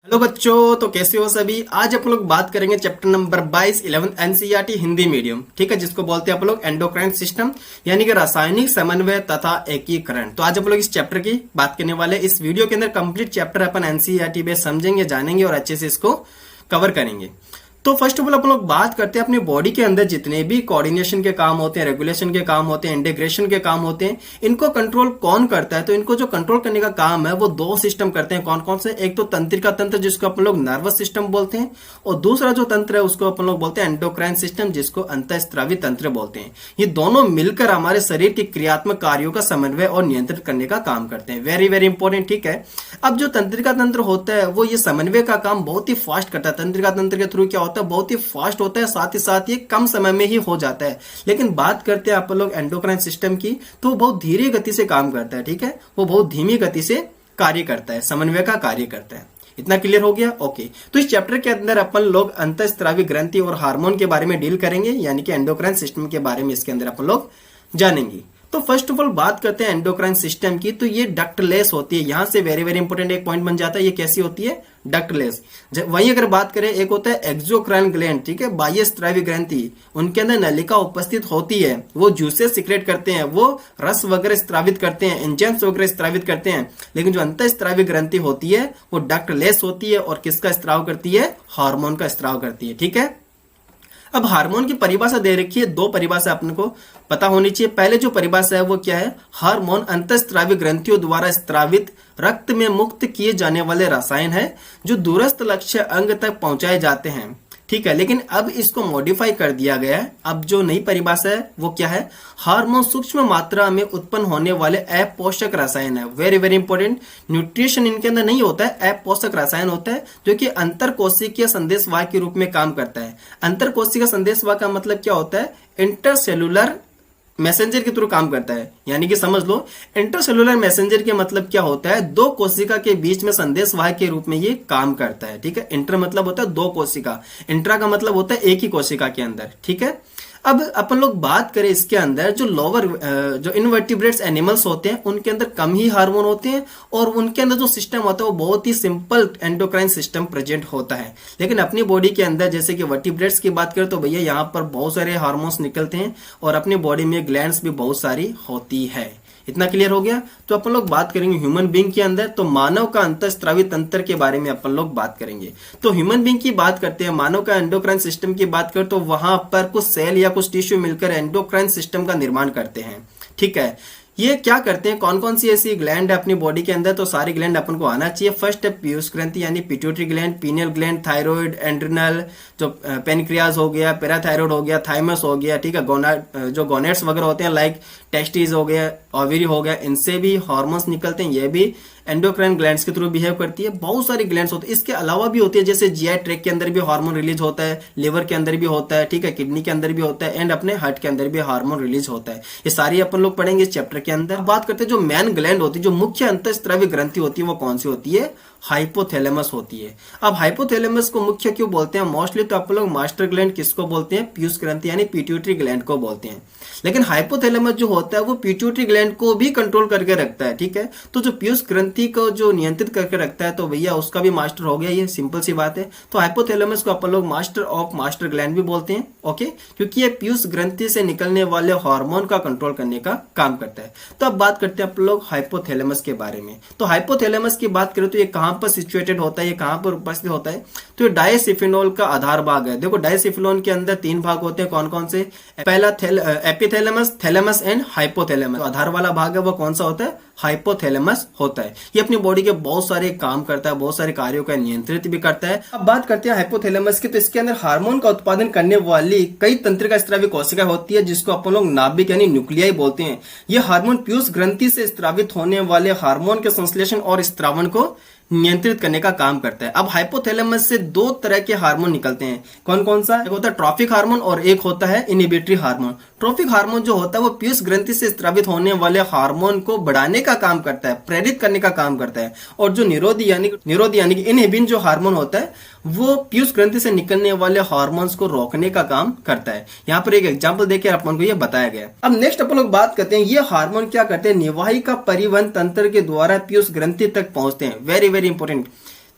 Hello बच्चों, तो कैसे हो सभी। आज आप लोग बात करेंगे chapter number 22 11th NCERT Hindi medium. ठीक है, जिसको बोलते हैं आप लोग एंडोक्राइन सिस्टम, यानी कि रासायनिक समन्वय तथा एकीकरण। तो आज आप लोग इस चैप्टर की बात करने वाले। इस वीडियो के अंदर कंप्लीट चैप्टर अपन एनसीईआरटी बेस समझेंगे, जानेंगे और अच्छे से इसको कवर करेंगे। तो फर्स्ट ऑफ ऑल अपन लोग बात करते हैं अपनी बॉडी के अंदर जितने भी कोऑर्डिनेशन के काम होते हैं, रेगुलेशन के काम होते हैं, इंटीग्रेशन के काम होते हैं, इनको कंट्रोल कौन करता है। तो इनको जो कंट्रोल करने का काम है वो दो सिस्टम करते हैं। कौन कौन से? एक तो तंत्रिका तंत्र जिसको अपन लोग नर्वस सिस्टम बोलते हैं, और दूसरा जो तंत्र है उसको अपन लोग बोलते हैं एंडोक्राइन सिस्टम, जिसको अंतःस्रावी तंत्र बोलते हैं। ये दोनों मिलकर हमारे शरीर के क्रियात्मक कार्यों का समन्वय और नियंत्रित करने का काम करते हैं। Very very important. ठीक है, अब जो तंत्रिका तंत्र होता है वो ये समन्वय का काम बहुत ही फास्ट करता है। तंत्रिका तंत्र के थ्रू क्या होता है, बहुत ही फास्ट होता है, साथ ही साथ ये कम समय में ही हो जाता है। लेकिन बात करते हैं आप लोग एंडोक्राइन सिस्टम की, तो वो बहुत धीरे गति से काम करता है। ठीक है, वो बहुत धीमी गति से कार्य करता है, समन्वय का कार्य करता है। इतना क्लियर हो गया? ओके। तो इस चैप्टर के अंदर अपन लोग अंतःस्रावी ग्रंथि और हार्मोन के बारे में डील करेंगे, यानी कि एंडोक्राइन सिस्टम के बारे में इसके अंदर अपन लोग जानेंगे। तो फर्स्ट ऑफ ऑल बात करते हैं एंडोक्राइन सिस्टम की। तो ये डक्टलेस होती है। यहां से वेरी वेरी इंपॉर्टेंट एक पॉइंट बन जाता है, ये कैसी होती है? डक्टलेस। वहीं अगर बात करें, एक होता है एक्सोक्राइन ग्लैंड, ठीक है, बाह्य स्रावी ग्रंथि, उनके अंदर नलिका उपस्थित होती है। वो जूसेस सिक्रेट करते हैं, वो रस वगैरह स्त्रावित करते हैं, एंजाइम्स वगैरह स्त्रावित करते हैं। लेकिन जो अंतःस्रावी ग्रंथि होती है वो डक्टलेस होती है और किसका स्त्राव करती है? हार्मोन का स्त्राव करती है। ठीक है, अब हार्मोन की परिभाषा दे रखी है। दो परिभाषा अपने को पता होनी चाहिए। पहले जो परिभाषा है वो क्या है? हार्मोन अंतःस्रावी ग्रंथियों द्वारा स्त्रावित रक्त में मुक्त किए जाने वाले रसायन है जो दूरस्थ लक्ष्य अंग तक पहुंचाए जाते हैं। ठीक है, लेकिन अब इसको मॉडिफाई कर दिया गया है। अब जो नई परिभाषा है वो क्या है? हार्मोन सूक्ष्म मात्रा में उत्पन्न होने वाले अपोषक रसायन है। Very very important. न्यूट्रिशन इनके अंदर नहीं होता है, अपोषक रसायन होता है जो कि अंतरकोशिकीय संदेशवाहक के रूप में काम करता है। अंतरकोशिकीय संदेशवाहक का मतलब क्या होता है? इंटरसेलुलर मैसेंजर के थ्रू काम करता है। यानी कि समझ लो, इंटरसेलुलर मैसेंजर के मतलब क्या होता है? दो कोशिका के बीच में संदेशवाहक के रूप में ये काम करता है। ठीक है, इंटर मतलब होता है दो कोशिका, इंट्रा का मतलब होता है एक ही कोशिका के अंदर। ठीक है, अब अपन लोग बात करें इसके अंदर जो लोअर जो इनवर्टिब्रेट्स एनिमल्स होते हैं उनके अंदर कम ही हार्मोन होते हैं और उनके अंदर जो सिस्टम होता है वो बहुत ही सिंपल एंडोक्राइन सिस्टम प्रेजेंट होता है। लेकिन अपनी बॉडी के अंदर जैसे कि वर्टिब्रेट्स की बात करें तो भैया यहाँ पर बहुत सारे हार्मोन्स निकलते हैं और अपनी बॉडी में ग्लैंड्स भी बहुत सारी होती है। इतना क्लियर हो गया? तो अपन लोग बात करेंगे ह्यूमन बीइंग के अंदर, तो मानव का अंतःस्रावी तंत्र के बारे में अपन लोग बात करेंगे। तो ह्यूमन बीइंग की बात करते हैं, मानव का एंडोक्राइन सिस्टम की बात करें तो वहां पर कुछ सेल या कुछ टिश्यू मिलकर एंडोक्राइन सिस्टम का निर्माण करते हैं। ठीक है, ये क्या करते हैं? कौन कौन सी ऐसी ग्लैंड है अपनी बॉडी के अंदर? तो सारी ग्लैंड अपन को आना चाहिए। फर्स्ट है पीयूष ग्रंथि यानी pituitary gland, pineal gland, thyroid, adrenal, जो पेनक्रियाज हो गया, पैराथायराइड हो गया, थाइमस हो गया। ठीक है, जो गोनेट्स वगैरह होते हैं लाइक टेस्टिस हो गया, ओवरी हो गया, इनसे भी हार्मोन्स निकलते हैं। ये भी एंडोक्राइन ग्लैंड्स के थ्रू बिहेव करती है। बहुत सारी ग्लैंड्स होती है, इसके अलावा भी होती है, जैसे जीआई ट्रैक्ट के अंदर भी हार्मोन रिलीज होता है, लिवर के अंदर भी होता है, ठीक है, किडनी के अंदर भी होता है, एंड अपने हार्ट के अंदर भी हार्मोन रिलीज होता है। ये सारी अपन लोग पढ़ेंगे इस चैप्टर के अंदर। बात करते हैं जो मेन ग्लैंड होती है, जो मुख्य अंतःस्रावी ग्रंथि होती है वो कौन सी होती है? हाइपोथैलेमस होती है। अब हाइपोथैलेमस को मुख्य क्यों बोलते हैं? मोस्टली तो आप लोग मास्टर ग्लैंड किसको बोलते हैं? पीयूष ग्रंथि यानी पिट्यूटरी ग्लैंड को बोलते हैं। लेकिन हाइपोथैलेमस जो होता है वो पिट्यूटरी ग्लैंड को भी कंट्रोल करके रखता है। ठीक है, तो जो पीयूष ग्रंथि को जो नियंत्रित करके रखता है तो भैया उसका भी मास्टर हो गया। ये सिंपल सी बात है। तो हाइपोथैलेमस को अपन लोग मास्टर ऑफ मास्टर ग्लैंड भी बोलते हैं। ओके, क्योंकि ये पीयूष ग्रंथि से निकलने वाले हार्मोन का कंट्रोल करने का काम करता है। तो अब बात करते हैं आप लोग हाइपोथैलेमस के बारे में। तो हाइपोथैलेमस की बात करें तो ये कहां पर सिचुएटेड होता है, ये कहां पर उपस्थित होता है? तो ये डायसिफिनोल का आधार भाग है। देखो, डायसिफिनोल के अंदर तीन भाग होते हैं। कौन कौन से? पहला एपिथैलेमस, थैलेमस एंड हाइपोथैलेमस। तो आधार वाला भाग है वो कौन सा होता है? हाइपोथैलेमस होता है। ये अपनी बॉडी के बहुत सारे काम करता है, बहुत सारे कार्यों का नियंत्रित भी करता है। अब बात करते हैं हाइपोथैलेमस की, तो इसके अंदर हार्मोन का उत्पादन करने वाली कई तंत्रिका स्रावी कोशिका होती है जिसको अपन लोग नाभिक यानी न्यूक्लियाई बोलते हैं। ये हार्मोन पीयूष ग्रंथि से स्रावित होने वाले हार्मोन के संश्लेषण और स्त्रावण को नियंत्रित करने का काम करता है। अब हाइपोथैलेमस से दो तरह के हार्मोन निकलते हैं। कौन कौन सा? एक होता है ट्रॉफिक हार्मोन और एक होता है इनहिबिटरी हार्मोन। ट्रॉफिक हार्मोन जो होता है वो पीयूष ग्रंथि से स्रावित होने वाले हार्मोन को बढ़ाने का काम करता है, प्रेरित करने का काम करता है। और जो निरोधी यानी कि इनहिबिन जो हार्मोन होता है वो पीयूष ग्रंथि से निकलने वाले हार्मोन्स को रोकने का काम करता है। यहाँ पर एक एग्जाम्पल देकर अपन को ये बताया गया। अब नेक्स्ट अपन लोग बात करते हैं ये हार्मोन क्या करते हैं? निवाहिका परिवहन तंत्र के द्वारा पीयूष ग्रंथि तक पहुंचते हैं। Very very important.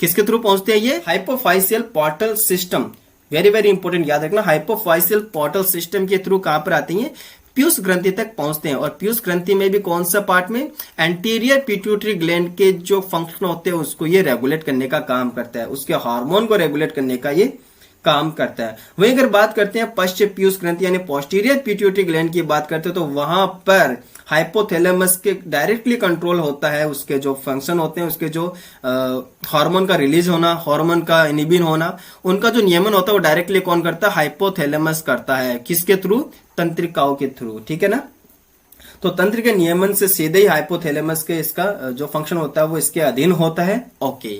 किसके थ्रू पहुंचते हैं ये? Hypophysial portal system, very very important, याद रखना। हाइपोफाइशियल पोर्टल सिस्टम के थ्रू कहां पर आती हैं? पीयूष ग्रंथि तक पहुंचते हैं। और पीयूष ग्रंथि में भी कौन सा पार्ट में? एंटीरियर पिट्यूटरी ग्लैंड के जो फंक्शन होते हैं उसको ये रेगुलेट करने का काम करता है, उसके हार्मोन को रेगुलेट करने का ये काम करता है। वहीं अगर बात करते हैं पश्च पीयूष ग्रंथि यानी पोस्टीरियर पिट्यूटरी ग्लैंड की बात करते हैं तो वहां पर हाइपोथैलेमस के डायरेक्टली कंट्रोल होता है, उसके जो फंक्शन होते हैं, उसके जो हार्मोन का रिलीज होना, हार्मोन का इनिबिन होना, उनका जो नियमन होता है वो डायरेक्टली कौन करता है? हाइपोथैलेमस करता है। किसके थ्रू? तंत्रिकाओं के थ्रू, ठीक है ना। तो तंत्र के नियमन से सीधे ही हाइपोथैलेमस के इसका जो फंक्शन होता है वो इसके अधीन होता है। ओके,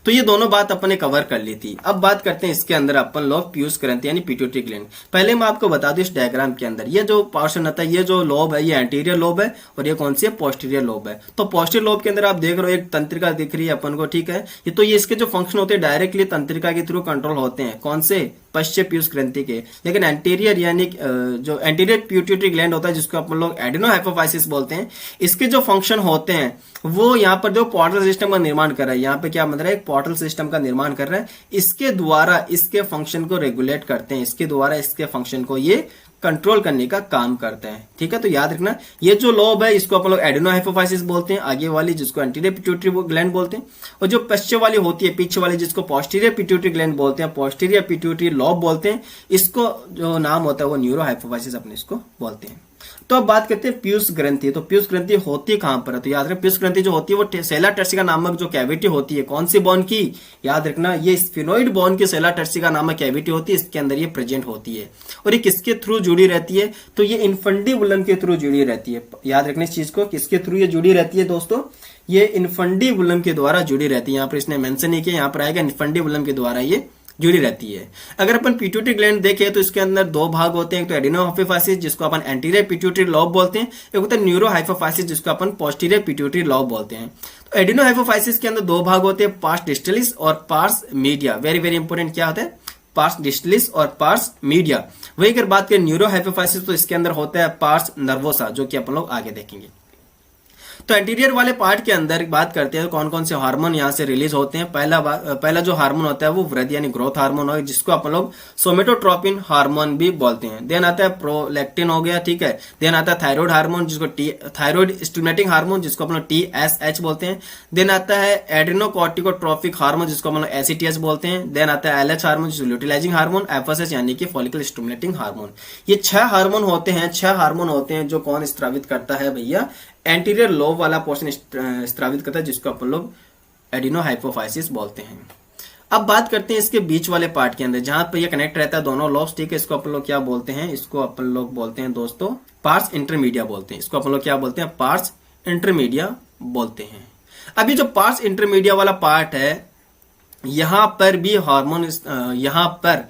तो ये दोनों बात अपन ने कवर कर ली थी। अब बात करते हैं इसके अंदर अपन लोग पीयूष ग्रंथि यानी पिट्यूटरी ग्लैंड। पहले मैं आपको बता दूं इस डायग्राम के अंदर ये जो पोर्शन होता है, ये जो लोब है ये एंटीरियर लोब है और ये कौन सी है? पोस्टीरियर लोब है। तो पोस्टीरियर लोब के अंदर आप देख रहे हो एक तंत्रिका दिख रही है अपन को, ठीक है। ये तो ये इसके जो फंक्शन होते हैं डायरेक्टली तंत्रिका के थ्रू कंट्रोल होते हैं। कौन से? पश्चिम पीयूष ग्रंथि के। लेकिन एंटीरियर यानी जो एंटीरियर पिट्यूटरी ग्लैंड होता है जिसको अपन लोग एडिनो हाइपोफाइसिस बोलते हैं, इसके जो फंक्शन होते हैं वो यहाँ पर जो पोर्टल सिस्टम का निर्माण कर रहा है, यहाँ पे क्या मतलब है? एक पोर्टल सिस्टम का निर्माण कर रहा है। इसके द्वारा इसके फंक्शन को रेगुलेट करते हैं, इसके द्वारा इसके फंक्शन को ये कंट्रोल करने का काम करते हैं, ठीक है। तो याद रखना ये जो लोब है इसको अपन लोग एडिनो हाइपोफाइसिस बोलते हैं, आगे वाली जिसको एंटीरियर पिट्यूटरी ग्लैंड बोलते हैं, और जो पश्चिम वाली होती है पीछे वाली जिसको पोस्टीरियर पिट्यूटरी ग्लैंड बोलते हैं, पोस्टीरियर पिट्यूटरी लोब बोलते हैं, इसको जो नाम होता है वो न्यूरो हाइपोफाइसिस अपने इसको बोलते हैं। तो अब बात करते हैं पीयूष ग्रंथि। तो पीयूष ग्रंथि होती कहां पर है? तो याद रखना पीयूष ग्रंथि जो होती है वो सेला टर्सिका नामक जो कैविटी होती है, कौन सी बोन की? याद रखना ये स्फिनोइड बोन की सेला टर्सिका नामक कैविटी होती है, इसके अंदर ये प्रेजेंट होती है। और ये किसके थ्रू जुड़ी रहती है? तो ये इन्फंडिबुलम के थ्रू जुड़ी रहती है। याद रखना इस चीज को, किसके थ्रू ये जुड़ी रहती है दोस्तों? ये इन्फंडिबुलम के द्वारा जुड़ी रहती है। यहाँ पर इसने मेंशन नहीं किया, यहाँ पर आएगा इन्फंडिबुलम के द्वारा ये जुड़ी रहती है। अगर अपन पिट्यूटरी ग्लैंड देखें तो इसके अंदर दो भाग होते हैं, एक तो एडिनो हाइपोफाइसिस जिसको अपन एंटीरियर पिट्यूटरी लोब बोलते हैं, एक होता है न्यूरो हाइपोफाइसिस जिसको अपन पोस्टीरियर पिट्यूटरी लोब बोलते हैं। तो एडिनो हाइपोफाइसिस के अंदर दो भाग होते हैं, पार्स डिस्टलिस और pars media. Very very important, क्या होता है? पार्स डिस्टलिस और पार्स मीडिया। वही अगर बात करें न्यूरो हाइपोफाइसिस तो इसके अंदर होता है पार्स नर्वोसा, जो कि अपन लोग आगे देखेंगे। तो एंटीरियर वाले पार्ट के अंदर बात करते हैं कौन कौन से हार्मोन यहाँ से रिलीज होते हैं। पहला जो हार्मोन होता है वो वृद्धि यानी ग्रोथ हार्मोन है, जिसको अपन लोग सोमेटोट्रोपिन हार्मोन भी बोलते हैं। देन आता है प्रोलैक्टिन हो गया, ठीक है। देन आता है थायराइड हार्मोन जिसको थायराइड स्टिमुलेटिंग हार्मोन जिसको अपन लोग TSH बोलते हैं। देन आता है एड्रेनोकॉर्टिकोट्रोपिक हार्मोन जिसको अपन लोग ACTH बोलते हैं। देन आता है LH हार्मोन जिसको ल्यूटिलाइजिंग हार्मोन, FSH यानी कि फॉलिकल स्टिमुलेटिंग हार्मोन। ये 6 हार्मोन होते हैं, 6 हार्मोन होते हैं जो कौन स्त्रावित करता है भैया? एंटीरियर लोब वाला पोर्शन स्त्रावित करता है, जिसको अपन लोग एडिनो हाइपोफाइसिस बोलते हैं। अब बात करते हैं इसके बीच वाले पार्ट के अंदर जहां पर ये कनेक्ट रहता है दोनों लोब्स, ठीक है। इसको अपन लोग क्या बोलते हैं? इसको अपन लोग बोलते हैं दोस्तों पार्स इंटरमीडिया बोलते हैं। इसको अपन लोग क्या बोलते हैं? पार्स इंटरमीडिया बोलते हैं। अभी जो पार्स इंटरमीडिया वाला पार्ट है यहां पर भी हार्मोन, यहां पर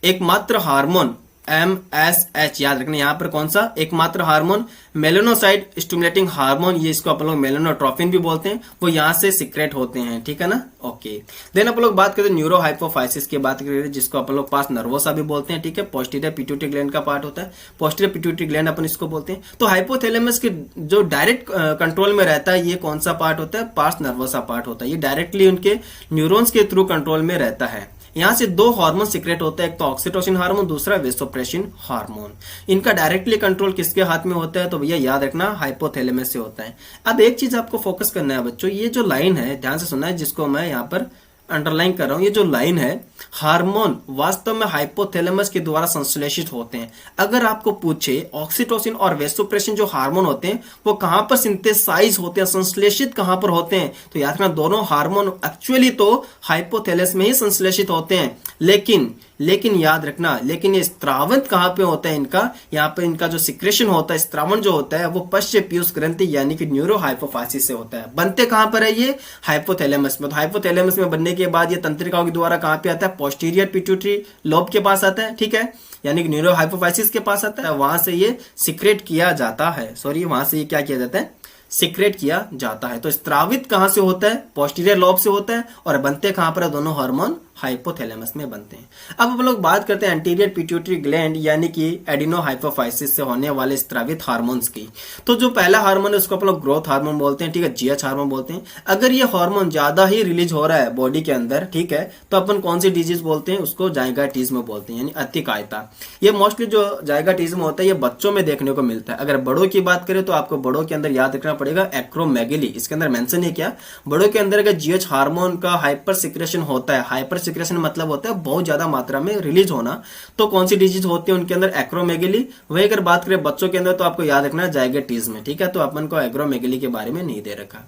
एकमात्र हार्मोन MSH, याद रखना यहाँ पर कौन सा? एकमात्र हार्मोन मेलेनोसाइट स्टिमुलेटिंग हार्मोन, ये इसको अपन लोग मेलेनोट्रोपिन भी बोलते हैं, वो यहाँ से सिक्रेट होते हैं, ठीक है ना। ओके, देन अपन लोग बात करते हैं न्यूरो हाइपोफाइसिस की बात करें जिसको अपन लोग पास नर्वोसा भी बोलते हैं, ठीक है। पोस्टीरियर पिट्यूटरी ग्लैंड का पार्ट होता है, पोस्टीरियर पिट्यूटरी ग्लैंड अपन इसको बोलते हैं। तो हाइपोथैलेमस के जो डायरेक्ट कंट्रोल में रहता है ये कौन सा पार्ट होता है? पास नर्वोसा पार्ट होता है। ये डायरेक्टली उनके न्यूरॉन्स के थ्रू कंट्रोल में रहता है। यहां से 2 हार्मोन सीक्रेट होता है, एक तो ऑक्सीटोसिन हार्मोन, दूसरा वेसोप्रेसिन हार्मोन। इनका डायरेक्टली कंट्रोल किसके हाथ में होता है? तो भैया याद रखना हाइपोथैलेमस से होता है। अब एक चीज आपको फोकस करना है बच्चों, ये जो लाइन है ध्यान से सुनना है, जिसको मैं यहाँ पर अंडरलाइन कर रहा हूं, ये जो लाइन है, हार्मोन वास्तव में हाइपोथैलेमस के द्वारा संश्लेषित होते हैं। अगर आपको पूछे ऑक्सीटोसिन और वेसोप्रेसिन जो हार्मोन होते हैं वो कहां पर सिंथेसाइज होते हैं, संश्लेषित कहां पर होते हैं? तो याद रखना दोनों हार्मोन एक्चुअली तो हाइपोथैलेमस में ही संश्लेषित होते हैं, लेकिन याद रखना, लेकिन ये स्त्रावन कहां पे होता है इनका? यहाँ पे इनका जो सिक्रेशन होता है, स्त्रावन जो होता है वो पश्च पीयूष ग्रंथि यानी कि न्यूरो हाइपोफाइसिस से होता है। बनते कहां पर है ये? हाइपोथैलेमस में। तो हाइपोथैलेमस में बनने के बाद ये तंत्रिकाओं के द्वारा कहां पे आता है? पोस्टीरियर पिट्यूटरी लोब के पास आता है, ठीक है, यानी कि न्यूरो हाइपोफाइसिस के पास आता है। वहां से ये सिक्रेट किया जाता है, वहां से ये क्या किया जाता है? सिक्रेट किया जाता है। तो स्त्रावित कहां से होता है? पोस्टीरियर लोब से होता है। और बनते कहां पर है दोनों हार्मोन? हाइपोथैलेमस में बनते हैं। अब हम लोग बात करते हैं एंटीरियर पिट्यूटरी ग्लैंड यानी कि एडिनोहाइपोफाइसिस से होने वाले स्रावित हार्मोन्स की। तो जो पहला हार्मोन है उसको हम लोग ग्रोथ हार्मोन बोलते हैं, ठीक है, जीएच हार्मोन बोलते हैं। अगर ये हार्मोन ज्यादा ही रिलीज हो रहा है बॉडी के अंदर, ठीक है, तो अपन कौन सी डिजीज बोलते हैं, उसको जाइगोटिज्म बोलते हैं, यानी अतिकायता। ये मोस्टली जो जाइगोटिज्म होता है ये बच्चों में देखने को मिलता है। अगर बड़ों की बात करें तो आपको बड़ों के अंदर याद रखना पड़ेगा एक्रोमेगेली, इसके अंदर मेंशन है क्या, बड़ों के अंदर अगर जीएच हार्मोन का हाइपर सिक्रेशन होता है, हाइपर सिक्रेशन मतलब होता है बहुत ज्यादा मात्रा में रिलीज होना, तो कौन सी डिजीज होती है उनके अंदर, एक्रोमेगेली। वही अगर बात करें बच्चों के अंदर तो आपको याद रखना है जाइगोटिज्म, ठीक है, तो अपन को एक्रोमेगेली के बारे में नहीं दे रखा।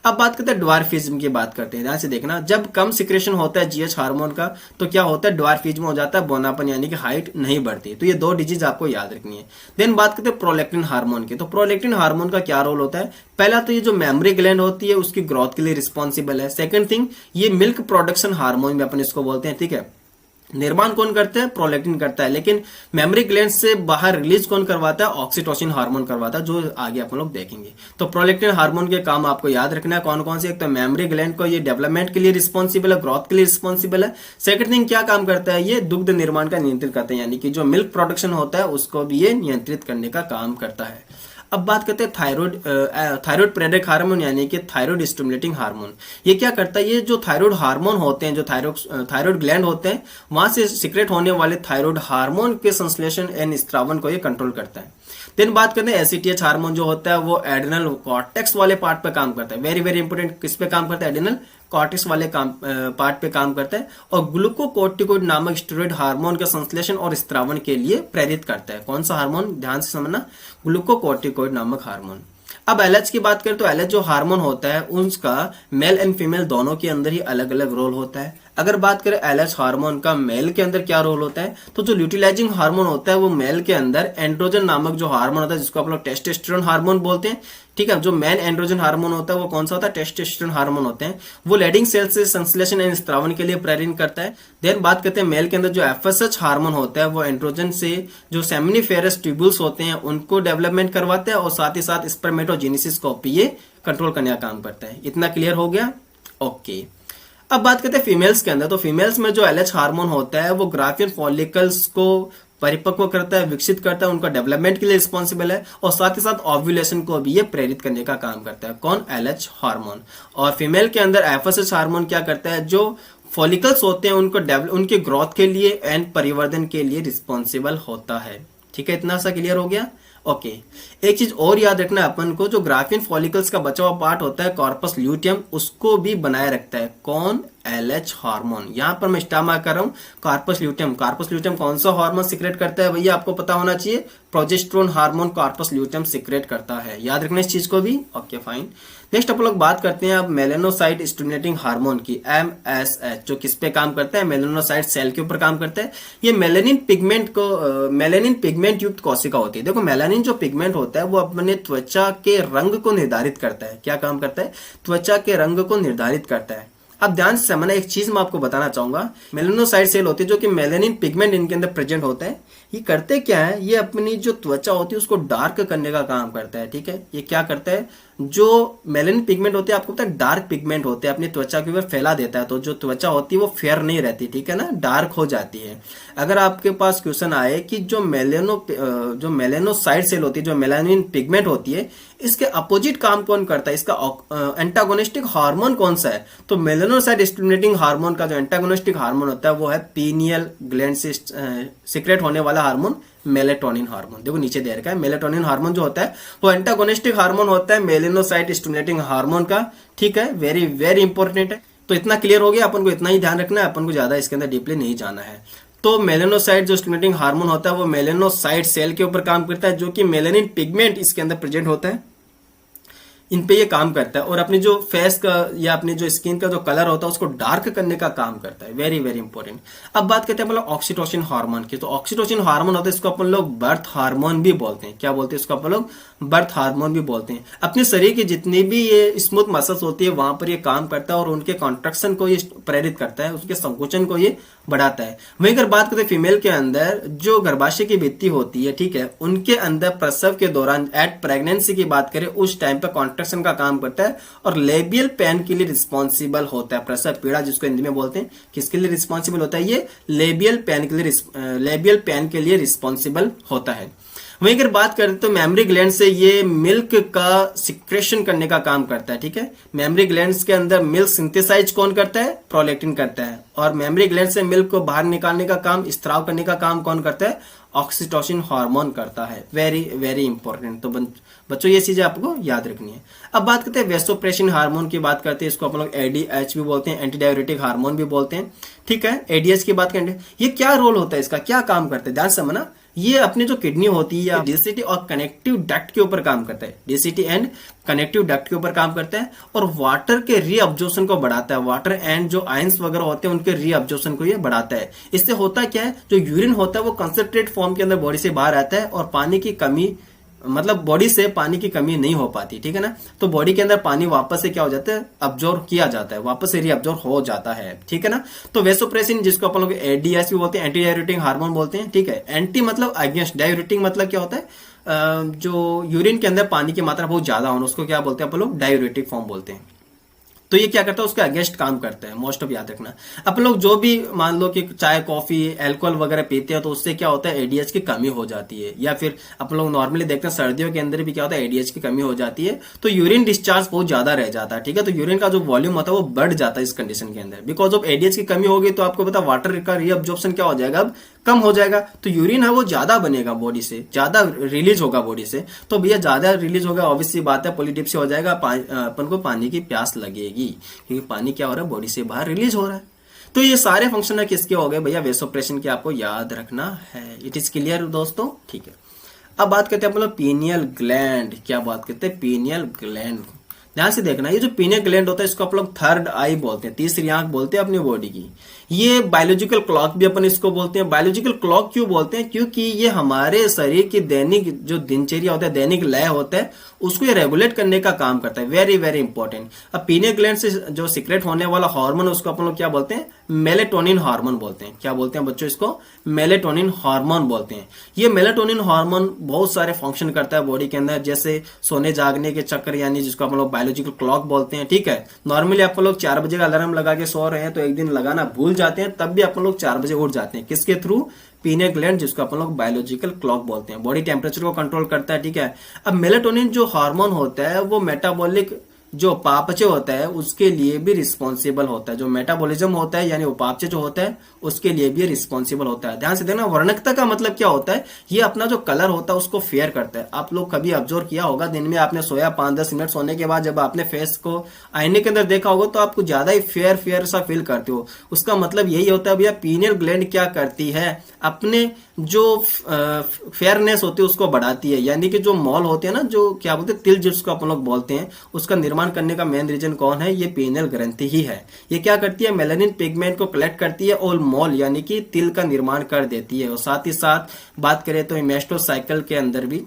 अब बात करते हैं ड्वार्फिज्म की बात करते हैं, ध्यान से देखना, जब कम सिक्रेशन होता है जीएच हार्मोन का तो क्या होता है, ड्वार्फिज्म हो जाता है, बौनापन यानी कि हाइट नहीं बढ़ती। तो ये दो डिजीज आपको याद रखनी है। देन बात करते हैं प्रोलैक्टिन हार्मोन की। तो प्रोलैक्टिन हार्मोन का क्या रोल होता है, पहला तो ये जो मेमोरी ग्लैंड होती है उसकी ग्रोथ के लिए रिस्पॉन्सिबल है। सेकंड थिंग, ये मिल्क प्रोडक्शन हार्मोन भी अपन इसको बोलते हैं, ठीक है। निर्माण कौन करता है, प्रोलैक्टिन करता है, लेकिन मेमोरी ग्लैंड से बाहर रिलीज कौन करवाता है, ऑक्सीटोसिन हार्मोन करवाता है, जो आगे अपन लोग देखेंगे। तो प्रोलैक्टिन हार्मोन के काम आपको याद रखना है कौन कौन से, एक तो मेमोरी ग्लैंड को ये डेवलपमेंट के लिए रिस्पॉन्सिबल है, ग्रोथ के लिए रिस्पॉन्सिबल है। सेकंड थिंग क्या काम करता है, ये दुग्ध निर्माण का नियंत्रित करता है, यानी कि जो मिल्क प्रोडक्शन होता है उसको भी ये नियंत्रित करने का काम करता है। अब बात करते हैं थायराइड प्रेरक हार्मोन यानी कि थायराइड स्टिमुलेटिंग हार्मोन। ये क्या करता है, ये जो थायराइड हार्मोन होते हैं, जो थायराइड ग्लैंड होते हैं, वहां से सिक्रेट होने वाले थायराइड हार्मोन के संश्लेषण एंड स्त्रावन को ये कंट्रोल करता है। देन बात करते हैं एसीटीएच हार्मोन जो होता है वो एड्रेनल कॉर्टेक्स वाले पार्ट पे काम करता है। वेरी वेरी इंपोर्टेंट, किस पे काम करता है, एड्रेनल कॉर्टेक्स वाले पार्ट पे काम करता है, और ग्लूकोकोर्टिकोइड नामक स्टेरॉइड हार्मोन का संश्लेषण और स्त्रावन के लिए प्रेरित करता है। कौन सा हार्मोन, ध्यान से समझना, ग्लूकोकोर्टिकोइड नामक हार्मोन। अब एलएच की बात करें तो एलएच जो हार्मोन होता है उसका मेल एंड फीमेल दोनों के अंदर ही अलग अलग रोल होता है। अगर बात करें एलएच हार्मोन का मेल के अंदर क्या रोल होता है, तो जो ल्यूटिलाइजिंग हार्मोन होता है वो मेल के अंदर एंड्रोजन नामक जो हार्मोन होता है जिसको आप लोग टेस्टोस्टेरोन हार्मोन बोलते हैं, ठीक है। जो मेन एंड्रोजन हार्मोन होता है वो कौन सा होता है, टेस्टोस्टेरोन हार्मोन होते हैं। वो लेडिंग सेल से संश्लेषण एवं स्त्रावन के लिए प्रेरित करता है। देन बात करते हैं मेल के अंदर जो एफएसएच हार्मोन होता है वो एंड्रोजन से जो सेमिनिफेरस ट्यूब्यूल्स होते हैं उनको डेवलपमेंट करवाता है, और साथ ही साथ स्पर्मेटोजेनेसिस को भी ये कंट्रोल करने का काम करता है। इतना क्लियर हो गया, ओके। अब बात करते हैं फीमेल्स के अंदर। तो फीमेल्स में जो एलएच हार्मोन होता है वो ग्राफियन फॉलिकल्स को परिपक्व करता है, विकसित करता है, उनका डेवलपमेंट के लिए रिस्पॉन्सिबल है, और साथ ही साथ ओव्यूलेशन को भी ये प्रेरित करने का काम करता है। कौन, एलएच हार्मोन। और फीमेल के अंदर एफएसएच हार्मोन क्या करता है, जो फॉलिकल्स होते हैं उनको उनके ग्रोथ के लिए एंड परिवर्धन के लिए रिस्पॉन्सिबल होता है। ठीक है, इतना सा क्लियर हो गया, ओके। एक चीज और याद रखना है अपन को, जो ग्राफियन फॉलिकल्स का बचा हुआ पार्ट होता है कॉर्पस ल्यूटियम, उसको भी बनाए रखता है कौन, एलएच हार्मोन। यहां पर मैं स्टार मार्क कर रहा हूं कॉर्पस ल्यूटियम। कॉर्पस ल्यूटियम कौन सा हार्मोन सिक्रेट करता है भैया, आपको पता होना चाहिए, progesterone hormone corpus luteum secrete करता है। याद रखना इस चीज को भी, ओके फाइन। नेक्स्ट अपन लोग बात करते हैं अब मेलेनोसाइट स्टिमुलेटिंग हार्मोन की, एमएसएच, जो किस पे काम करता है, मेलेनोसाइट सेल के ऊपर काम करता है। ये मेलेनिन पिगमेंट युक्त कोशिका होती है। देखो मेलानिन जो पिगमेंट होता है वो अपने त्वचा के रंग को निर्धारित करता है। क्या काम करता है, त्वचा के रंग को निर्धारित करता है। अब ध्यान से समझना, एक चीज मैं आपको बताना चाहूंगा, मेलेनोसाइट सेल होती है जो कि मेलेनिन पिगमेंट इनके अंदर प्रेजेंट होता है। ये करते क्या है, ये अपनी जो त्वचा होती है उसको डार्क करने का काम करता है। ठीक है, ये क्या करता है, जो मेलेनिन पिगमेंट होते हैं आपको पता है डार्क पिगमेंट होते हैं, अपनी त्वचा के ऊपर फैला देता है, तो जो त्वचा होती है वो फेयर नहीं रहती, ठीक है ना, डार्क हो जाती है। अगर आपके पास क्वेश्चन आए कि जो मेलेनोसाइट सेल होती है, जो मेलानिन पिगमेंट होती है, इसके अपोजिट काम कौन करता है, इसका एंटागोनिस्टिक हार्मोन कौन सा है, तो मेलेनोसाइट स्टिमुलेटिंग हार्मोन का जो एंटागोनिस्टिक हार्मोन होता है वो है पीनियल ग्लैंड से सिक्रेट होने वाला हार्मोन, मेलेटोनिन हार्मोन। देखो नीचे दे रखा है, मेलेटोनिन हार्मोन जो होता है वो एंटागोनिस्टिक हार्मोन होता है मेलेनोसाइट स्टिमुलेटिंग हार्मोन का। ठीक है, वेरी वेरी इंपॉर्टेंट है। तो इतना क्लियर हो गया, अपन को इतना ही ध्यान रखना है, अपन को ज्यादा इसके अंदर डीपली नहीं जाना है। तो मेलेनोसाइट जो स्टिमुलेटिंग हार्मोन होता है वो मेलेनोसाइट सेल के ऊपर काम करता है, जो कि मेलेनिन पिगमेंट इसके अंदर प्रेजेंट होता है, इन पे ये काम करता है, और अपनी जो फेस का या अपनी जो स्किन का जो कलर होता है उसको डार्क करने का काम करता है। Very very important. अब बात करते हैं मतलब ऑक्सीटोसिन हार्मोन की। तो ऑक्सीटोसिन हार्मोन होता है, इसको अपन लोग बर्थ हार्मोन भी बोलते हैं। क्या बोलते हैं इसको अपन लोग, बर्थ हार्मोन भी बोलते हैं। अपने शरीर की जितनी भी ये स्मूथ मसल्स होती है वहां पर ये काम करता है, और उनके कॉन्ट्रैक्शन को ये प्रेरित करता है, उसके संकोचन को ये बढ़ाता है। वहीं अगर बात करते हैं फीमेल के अंदर जो गर्भाशय की भित्ति होती है, ठीक है, उनके अंदर प्रसव के दौरान एट प्रेगनेंसी की बात करें उस टाइम पे कंस्ट्रक्शन का काम करता है और लेबियल पेन के लिए रिस्पॉन्सिबल होता है। प्रसव पीड़ा जिसको हिंदी में बोलते हैं, किसके लिए रिस्पॉन्सिबल होता है? ये लेबियल पेन के लिए रिस्पॉन्सिबल होता है। वहीं अगर बात करें तो मेमरी ग्लैंड से ये मिल्क का सिक्रेशन करने का काम करता है। ठीक है, मेमरी ग्लैंड्स के अंदर मिल्क सिंथेसाइज कौन करता है? प्रोलैक्टिन करता है। और मेमरी ग्लैंड से मिल्क को बाहर निकालने का काम, स्त्राव करने का काम कौन करता है? ऑक्सीटोसिन हार्मोन करता है। Very very important. तो बच्चों ये चीजें आपको याद रखनी है। अब बात करते हैं वेसोप्रेसिन हार्मोन की बात करते हैं। इसको अपन लोग एडीएच भी बोलते हैं, एंटी डाययूरेटिक हार्मोन भी बोलते हैं। ठीक है, एडीएच की बात करें, ये क्या रोल होता है इसका, क्या काम करता है? ध्यान से समझना, ये अपनी जो किडनी होती है या डीसीटी और कनेक्टिव डक्ट के ऊपर काम करता है। डीसीटी एंड कनेक्टिव डक्ट के ऊपर काम करता है और वाटर के रीअब्जॉर्प्शन को बढ़ाता है। वाटर एंड जो आयंस वगैरह होते हैं उनके रीअब्जॉर्प्शन को ये बढ़ाता है। इससे होता क्या है, जो यूरिन होता है वो कंसंट्रेट फॉर्म के अंदर बॉडी से बाहर आता है और पानी की कमी, मतलब बॉडी से पानी की कमी नहीं हो पाती। ठीक है ना, तो बॉडी के अंदर पानी वापस से क्या हो जाता है? अब्जॉर्ब किया जाता है, वापस से रीअब्जॉर्ब हो जाता है। ठीक है ना, तो वेसोप्रेसिन जिसको अपन लोग एडीएस भी बोलते हैं, एंटी डाययूरेटिक हार्मोन बोलते हैं। ठीक है, एंटी मतलब अगेंस्ट, डाययूरेटिक मतलब क्या होता है? जो यूरिन के अंदर पानी की मात्रा बहुत ज्यादा होना, उसको क्या बोलते हैं अपन लोग? डाययूरेटिक फॉर्म बोलते हैं। तो ये क्या करता है? उसका अगेंस्ट काम करता है। मोस्ट ऑफ याद रखना, अपन लोग जो भी मान लो कि चाय कॉफी अल्कोहल वगैरह पीते हैं तो उससे क्या होता है? एडीएच की कमी हो जाती है। या फिर अपन लोग नॉर्मली देखते हैं सर्दियों के अंदर भी क्या होता है? एडीएच की कमी हो जाती है, तो यूरिन डिस्चार्ज बहुत ज्यादा रह जाता है। ठीक है, तो यूरिन का जो वॉल्यूम होता है वो बढ़ जाता है इस कंडीशन के अंदर। बिकॉज ऑफ एडीएच की कमी होगी तो आपको पता वाटर का रीअब्जॉर्प्शन क्या हो जाएगा? अब कम हो जाएगा, तो यूरिन है वो ज्यादा बनेगा, बॉडी से ज्यादा रिलीज होगा बॉडी से। तो भैया ज्यादा रिलीज होगा, ऑब्वियस सी बात है पॉलीडिप्सी हो जाएगा, अपन को पानी की प्यास लगेगी, क्योंकि पानी क्या हो रहा है? बॉडी से बाहर रिलीज हो रहा है। तो ये सारे फंक्शन है किसके हो गए भैया? वेसोप्रेशन के आपको याद रखना है। इट इज क्लियर दोस्तों? ठीक है, अब बात करते हैं अपन लोग पीनियल ग्लैंड। क्या बात करते हैं? Pineal gland. ध्यान से देखना, ये जो पीनियल ग्लैंड होता है इसको आप लोग थर्ड आई बोलते हैं, तीसरी आंख बोलते हैं अपनी बॉडी की। ये बायोलॉजिकल क्लॉक भी अपन इसको बोलते हैं। बायोलॉजिकल क्लॉक क्यों बोलते हैं? क्योंकि ये हमारे शरीर की दैनिक जो दिनचर्या होता है, दैनिक लय होता है, उसको ये रेगुलेट करने का काम करता है। Very very important. अब पीनियल ग्लैंड से जो सीक्रेट होने वाला हार्मोन उसको अपन लोग क्या बोलते हैं? मेलेटोनिन हार्मोन बोलते हैं। क्या बोलते हैं बच्चों? इसको मेलेटोनिन हार्मोन बोलते हैं। ये मेलेटोनिन हार्मोन बहुत सारे फंक्शन करता है बॉडी के अंदर, जैसे सोने जागने के चक्कर, यानी जिसको अपन लोग बायोलॉजिकल क्लॉक बोलते हैं। ठीक है, नॉर्मली आप लोग 4 बजे का अलार्म लगा के सो रहे हैं, तो एक दिन लगाना भूल जाते हैं, तब भी अपन लोग 4 बजे उठ जाते हैं। किसके थ्रू? पीनियल ग्लैंड, जिसको अपन लोग बायोलॉजिकल क्लॉक बोलते हैं। बॉडी टेम्परेचर को कंट्रोल करता है। ठीक है, अब मेलेटोनिन जो हार्मोन होता है वो मेटाबॉलिक जो उपापचय होता है उसके लिए भी रिस्पॉन्सिबल होता है। जो मेटाबॉलिज्म होता है यानी उपापचय जो होता है उसके लिए भी रिस्पॉन्सिबल होता है। ध्यान से देखना, वर्णकता का मतलब क्या होता है? ये अपना जो कलर होता है उसको फेयर करता है। आप लोग कभी ऑब्जर्व किया होगा, दिन में आपने सोया 5-10 मिनट सोने के बाद जब आपने फेस को आईने के अंदर देखा होगा तो आपको ज्यादा ही फेयर फेयर सा फील करते हो। उसका मतलब यही होता है भैया, पीनियल ग्लैंड क्या करती है? अपने जो फेयरनेस होती है उसको बढ़ाती है। यानी कि जो मॉल होते हैं ना, जो क्या बोलते हैं, तिल जिसको अपन लोग बोलते हैं, उसका निर्माण करने का मेन रीजन कौन है? ये पीनियल ग्रंथि ही है। ये क्या करती है? मेलानिन पिगमेंट को कलेक्ट करती है और मॉल यानी कि तिल का निर्माण कर देती है। और साथ ही साथ बात करें तो मेस्टोसाइकिल के अंदर भी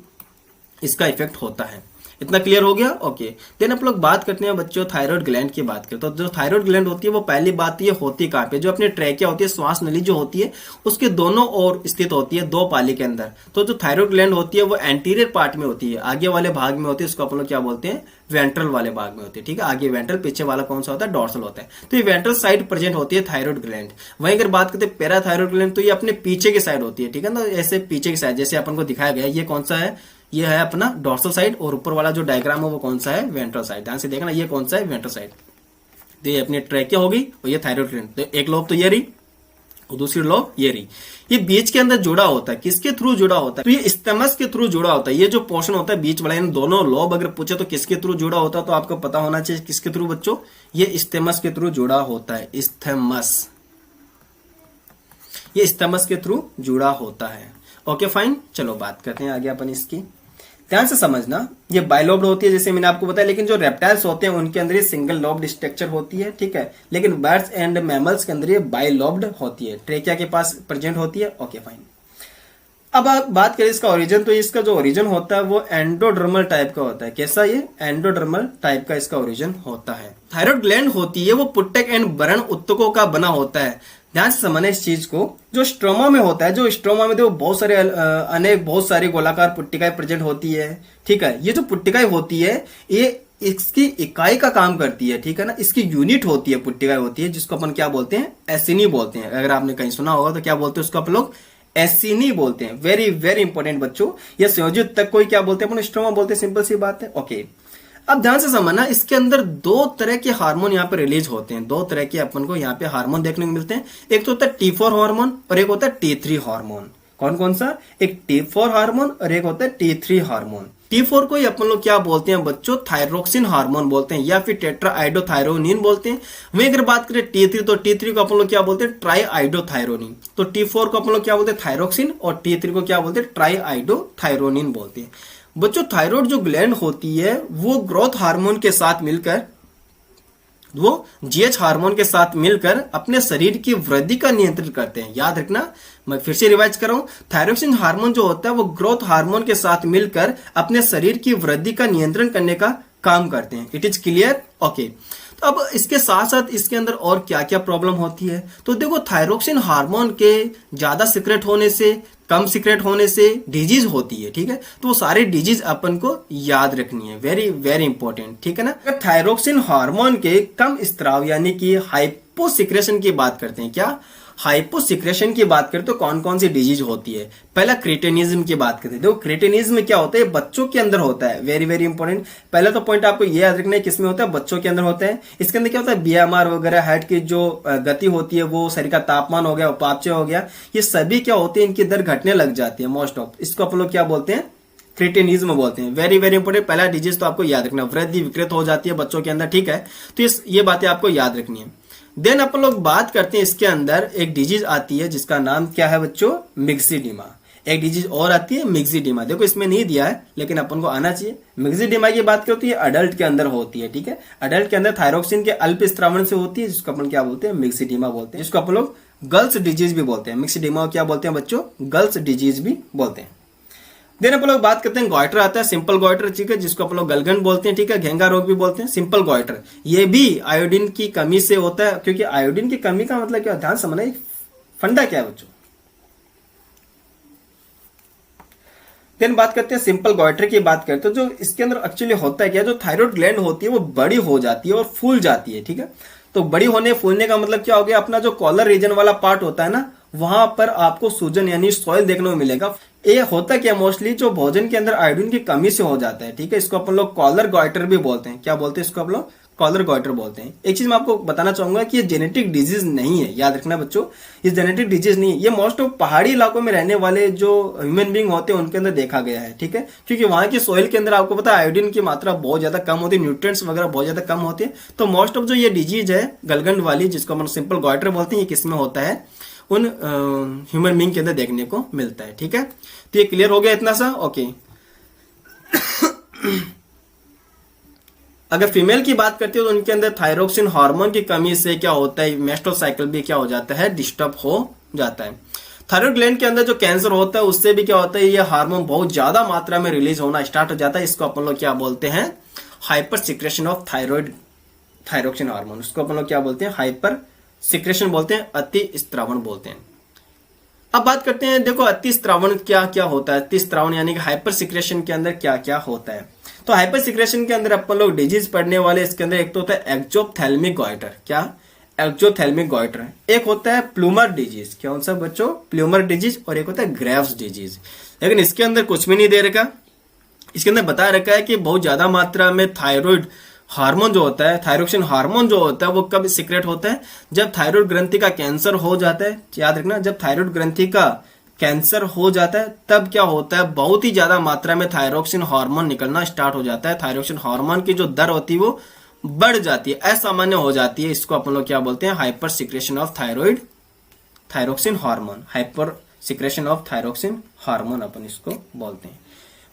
इसका इफेक्ट होता है। इतना क्लियर हो गया? ओके, देन आप लोग बात करते हैं बच्चों थायराइड ग्लैंड की बात करें तो जो थायराइड ग्लैंड होती है वो पहली बात ये होती कहाँ पे? जो अपनी ट्रैकिया होती है, श्वास नली जो होती है उसके दोनों ओर स्थित होती है, 2 पाली के अंदर। तो जो थायराइड ग्लैंड होती है वो एंटीरियर पार्ट में होती है, आगे वाले भाग में होती है। उसको अपन लोग क्या बोलते हैं? वेंट्रल वाले भाग में होती है। ठीक है, आगे वेंट्रल, पीछे वाला कौन सा होता है? डॉर्सल होता है। तो ये वेंट्रल साइड प्रेजेंट होती है थायराइड ग्लैंड। वहीं अगर बात करते हैं पैराथायराइड ग्लैंड तो ये अपने पीछे की साइड होती है। ठीक है ना, ऐसे पीछे की साइड जैसे अपन को दिखाया गया। ये कौन सा है? ये है अपना डॉर्सल साइड, और ऊपर वाला जो डायग्राम है वो कौन सा है? Ventral side. ध्यान से देखना, ये कौन सा है? Ventral side. तो ये अपनी ट्रैकिया होगी और ये थायराइड ग्लैंड। तो एक लोब तो ये रही और दूसरी लोब ये रही। ये बीच के अंदर जुड़ा होता है। किसके थ्रू जुड़ा होता है? तो ये स्टेमस के थ्रू जुड़ा होता है। ये जो पोर्शन होता है बीच वाला, इन दोनों लोब अगर पूछे तो किसके थ्रू जुड़ा होता है, तो आपको पता होना चाहिए किसके थ्रू बच्चों? ये स्टेमस के थ्रू जुड़ा होता है। स्टेमस, ये स्टेमस के थ्रू जुड़ा होता है। ओके फाइन, चलो बात करते हैं आगे अपन इसकी। ध्यान से समझना, ये बाइलोब्ड होती है जैसे मैंने आपको बताया, लेकिन जो रेप्टाइल्स होते हैं उनके अंदर ये सिंगल लोब्ड स्ट्रक्चर होती है। ठीक है, लेकिन बर्ड्स एंड मैमल्स के अंदर ये बाइलोब्ड होती है, ट्रेकिया के पास प्रेजेंट होती है। ओके फाइन, अब आप बात करें इसका ओरिजिन, तो इसका जो ओरिजिन होता है वो एंडोडर्मल टाइप का होता है। कैसा? ये एंडोडर्मल टाइप का इसका ओरिजिन होता है। थायराइड ग्लैंड होती है वो पुट्टक एंड बरण उत्तकों का बना होता है। ध्यान से समझना इस चीज को। जो स्ट्रोमा में होता है, जो स्ट्रोमा में देखो बहुत सारी गोलाकार पुट्टिकाएं प्रेजेंट होती है। ठीक है, ये जो पुट्टिकाएं होती है ये इसकी इकाई का काम करती है, ठीक है ना, इसकी यूनिट होती है, पुट्टिका होती है, जिसको अपन क्या बोलते हैं, एसिनी बोलते हैं। अगर आपने कहीं सुना होगा तो क्या बोलते हैं उसको आप लोग, एसिनी बोलते हैं। वेरी वेरी इंपॉर्टेंट बच्चों, यह संयोजित तक कोई क्या बोलते हैं, अपन स्ट्रोमा बोलते हैं, सिंपल सी बात है। ओके, अब ध्यान से समझना, इसके अंदर दो तरह के हार्मोन यहाँ पे रिलीज होते हैं, दो तरह के अपन को यहाँ पे हार्मोन देखने को मिलते हैं। एक तो होता है T4 हार्मोन और एक होता है T3 हार्मोन। कौन कौन सा, एक T4 हार्मोन और एक होता है T3 हार्मोन। T4 को ही अपन लोग क्या बोलते हैं बच्चों, थायरोक्सिन हार्मोन बोलते हैं या फिर टेट्राआइडोथायरोनिन बोलते हैं। वहीं अगर बात करें T3 तो T3 को अपन लोग क्या बोलते हैं, ट्राईआइडोथायरोनिन। तो T4 को अपन लोग क्या बोलते हैं, थायरोक्सिन, और T3 को क्या बोलते हैं, ट्राईआइडोथायरोनिन बोलते हैं। बच्चों थायराइड जो ग्लैंड होती है वो ग्रोथ हार्मोन के साथ मिलकर, वो जीएच हार्मोन के साथ मिलकर अपने शरीर की वृद्धि का नियंत्रण करते हैं। याद रखना, मैं फिर से रिवाइज कर रहा हूं, थायरोक्सिन हार्मोन जो होता है वो ग्रोथ हार्मोन के साथ मिलकर अपने शरीर की वृद्धि का नियंत्रण करने का काम करते हैं। It is clear? ओके, तो अब इसके साथ साथ इसके अंदर और क्या क्या प्रॉब्लम होती है, तो देखो थायरोक्सिन हार्मोन के ज्यादा सीक्रेट होने से, कम सीक्रेट होने से डिजीज होती है, ठीक है। तो वो सारे डिजीज अपन को याद रखनी है, वेरी वेरी इंपॉर्टेंट, ठीक है ना। अगर थायरोक्सिन हार्मोन के कम स्त्राव यानी कि हाइपोसिक्रेशन की बात करते हैं, क्या हाइपोसिक्रेशन की बात करें तो कौन कौन सी डिजीज होती है। पहला क्रिटेनिज्म की बात करते हैं। देखो क्रिटेनिज्म क्या होता है, बच्चों के अंदर होता है, वेरी वेरी इंपॉर्टेंट। पहला तो पॉइंट आपको ये याद रखना है, किसमें होता है, बच्चों के अंदर होता है। इसके अंदर क्या होता है, बीएमआर वगैरह, हार्ट की जो गति होती है, वो शरीर का तापमान हो गया, उपापचय हो गया, ये सभी क्या होते हैं, इनकी दर घटने लग जाती है मोस्ट ऑफ। इसको आप लोग क्या बोलते हैं, क्रिटेनिज्म बोलते हैं। वेरी वेरी इंपॉर्टेंट, पहला डिजीज तो आपको याद रखना, वृद्धि विकृत हो जाती है बच्चों के अंदर, ठीक है। तो ये बातें आपको याद रखनी है। देन अपन लोग बात करते हैं, इसके अंदर एक डिजीज आती है जिसका नाम क्या है बच्चों, मिक्सिडीमा। एक डिजीज और आती है मिक्सिडीमा, देखो इसमें नहीं दिया है लेकिन अपन को आना चाहिए। मिक्सिडीमा की बात करो तो ये अडल्ट के अंदर होती है, ठीक है। अडल्ट के अंदर थायरोक्सिन के अल्प स्त्रावण से होती है, जिसको अपन क्या बोलते हैं, मिक्सिडीमा बोलते हैं, जिसको अपन लोग गर्ल्स डिजीज भी बोलते हैं। मिक्सिडीमा क्या बोलते हैं बच्चों, गर्ल्स डिजीज भी बोलते हैं। देन अपन लोग बात करते हैं, गॉइटर आता है, सिंपल गॉइटर, ठीक है, जिसको अपन लोग गलगंड बोलते हैं, ठीक है, घेंगा रोग भी बोलते हैं। सिंपल गॉइटर ये भी आयोडीन की कमी से होता है, क्योंकि आयोडीन की कमी का मतलब क्या, ध्यान समझना, फंडा क्या है बच्चों। देन बात करते हैं सिंपल गॉइटर की बात करते हैं, जो इसके अंदर एक्चुअली होता है क्या, जो थायराइड ग्लैंड होती है वो बड़ी हो जाती है और फूल जाती है, ठीक है। तो बड़ी होने फूलने का मतलब क्या हो गया, अपना जो कॉलर रीजन वाला पार्ट होता है ना, वहां पर आपको सूजन यानी सॉइल देखने को मिलेगा। ये होता क्या, मोस्टली जो भोजन के अंदर आयोडीन की कमी से हो जाता है, ठीक है। इसको अपन लोग कॉलर गॉइटर भी बोलते हैं। क्या बोलते हैं इसको, आप लोग कॉलर गॉइटर बोलते हैं। एक चीज मैं आपको बताना चाहूंगा कि ये जेनेटिक डिजीज नहीं है, याद रखना बच्चों, ये जेनेटिक डिजीज नहीं है। ये मोस्ट ऑफ पहाड़ी इलाकों में रहने वाले जो ह्यूमन बींग होते हैं उनके अंदर देखा गया है, ठीक है। क्योंकि वहां की सोइल के अंदर आपको पता है आयोडीन की मात्रा बहुत ज्यादा कम होती है, न्यूट्रिएंट्स वगैरह बहुत ज्यादा कम होते हैं। तो मोस्ट ऑफ जो ये डिजीज है गलगंड वाली, जिसको हम सिंपल गॉइटर बोलते हैं, ये किसमें होता है, उन ह्यूमन बींग के अंदर देखने को मिलता है, ठीक है। तो ये क्लियर हो गया इतना सा, ओके। अगर फीमेल की बात करते हो तो उनके अंदर थायरोक्सिन हार्मोन की कमी से क्या होता है, मेस्ट्रुअल साइकिल भी क्या हो जाता है, डिस्टर्ब हो जाता है। थायराइड ग्लैंड के अंदर जो कैंसर होता है उससे भी क्या होता है, ये हार्मोन बहुत ज्यादा मात्रा में रिलीज होना स्टार्ट हो जाता है। इसको अपन लोग क्या बोलते हैं, hyper secretion of thyroid thyroxine hormone. उसको अपन लोग क्या बोलते हैं, हाइपर सिक्रेशन बोलते हैं, अति स्त्रावण बोलते हैं। अब बात करते हैं, देखो अति स्त्रावण क्या क्या होता है, अति स्त्रावण यानी कि हाइपर सिक्रेशन के अंदर क्या क्या होता है। तो हाइपर सिक्रेशन के अंदर अपन लोग डिजीज पढ़ने वाले, इसके अंदर एक तो होता है एक्जोप्थेल्मिक गॉइटर, क्या एक्जोप्थेल्मिक गॉइटर, एक होता है प्लूमर डिजीज, कौन सा बच्चों, प्लूमर डिजीज, और एक होता है ग्रेव्स डिजीज। लेकिन इसके अंदर कुछ भी नहीं दे रखा, इसके अंदर बता रखा है कि बहुत ज्यादा मात्रा में थायराइड हार्मोन जो होता है, थायरोक्सिन हार्मोन जो होता है, वो कब सीक्रेट होता है, जब थायराइड ग्रंथि का कैंसर हो जाता है। याद रखना, जब थायराइड ग्रंथि का कैंसर हो जाता है तब क्या होता है, बहुत ही ज्यादा मात्रा में थायरोक्सिन हार्मोन निकलना स्टार्ट हो जाता है। थायरोक्सिन हार्मोन की जो दर होती है वो बढ़ जाती है, असामान्य हो जाती है। इसको अपन लोग क्या बोलते हैं, hyper secretion of thyroid thyroxine hormone, hyper secretion of thyroxine hormone अपन इसको बोलते हैं।